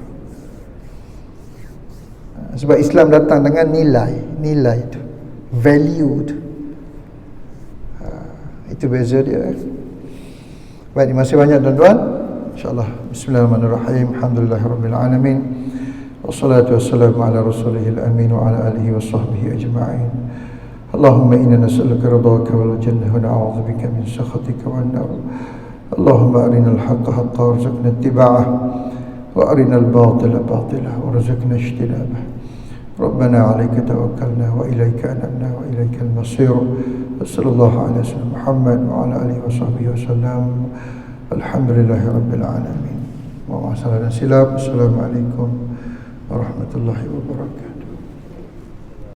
Sebab Islam datang dengan nilai itu, value itu. Itu beza dia. Baik, terima kasih banyak tuan-tuan. InsyaAllah. Bismillahirrahmanirrahim. Alhamdulillahirabbil alamin. Wassalatu wassalamu ala rasulihil amin wa ala alihi wa sahbihi ajma'in. Allahumma inna nas'aluka ridhaka wal jannah wa na'udzubika min sakhatika wan nar. Allahumma arinal haqqa haqqan warzuqna ittiba'ah wa arinal batila batilah warzuqna ijtinabah. ربنا عليك توكلنا وإليك أنبنا وإليك المصير وصلى الله على سيدنا محمد وعلى آله وصحبه وسلم الحمد لله رب العالمين وما صلى الله عليه وسلم. السلام عليكم ورحمة الله وبركاته.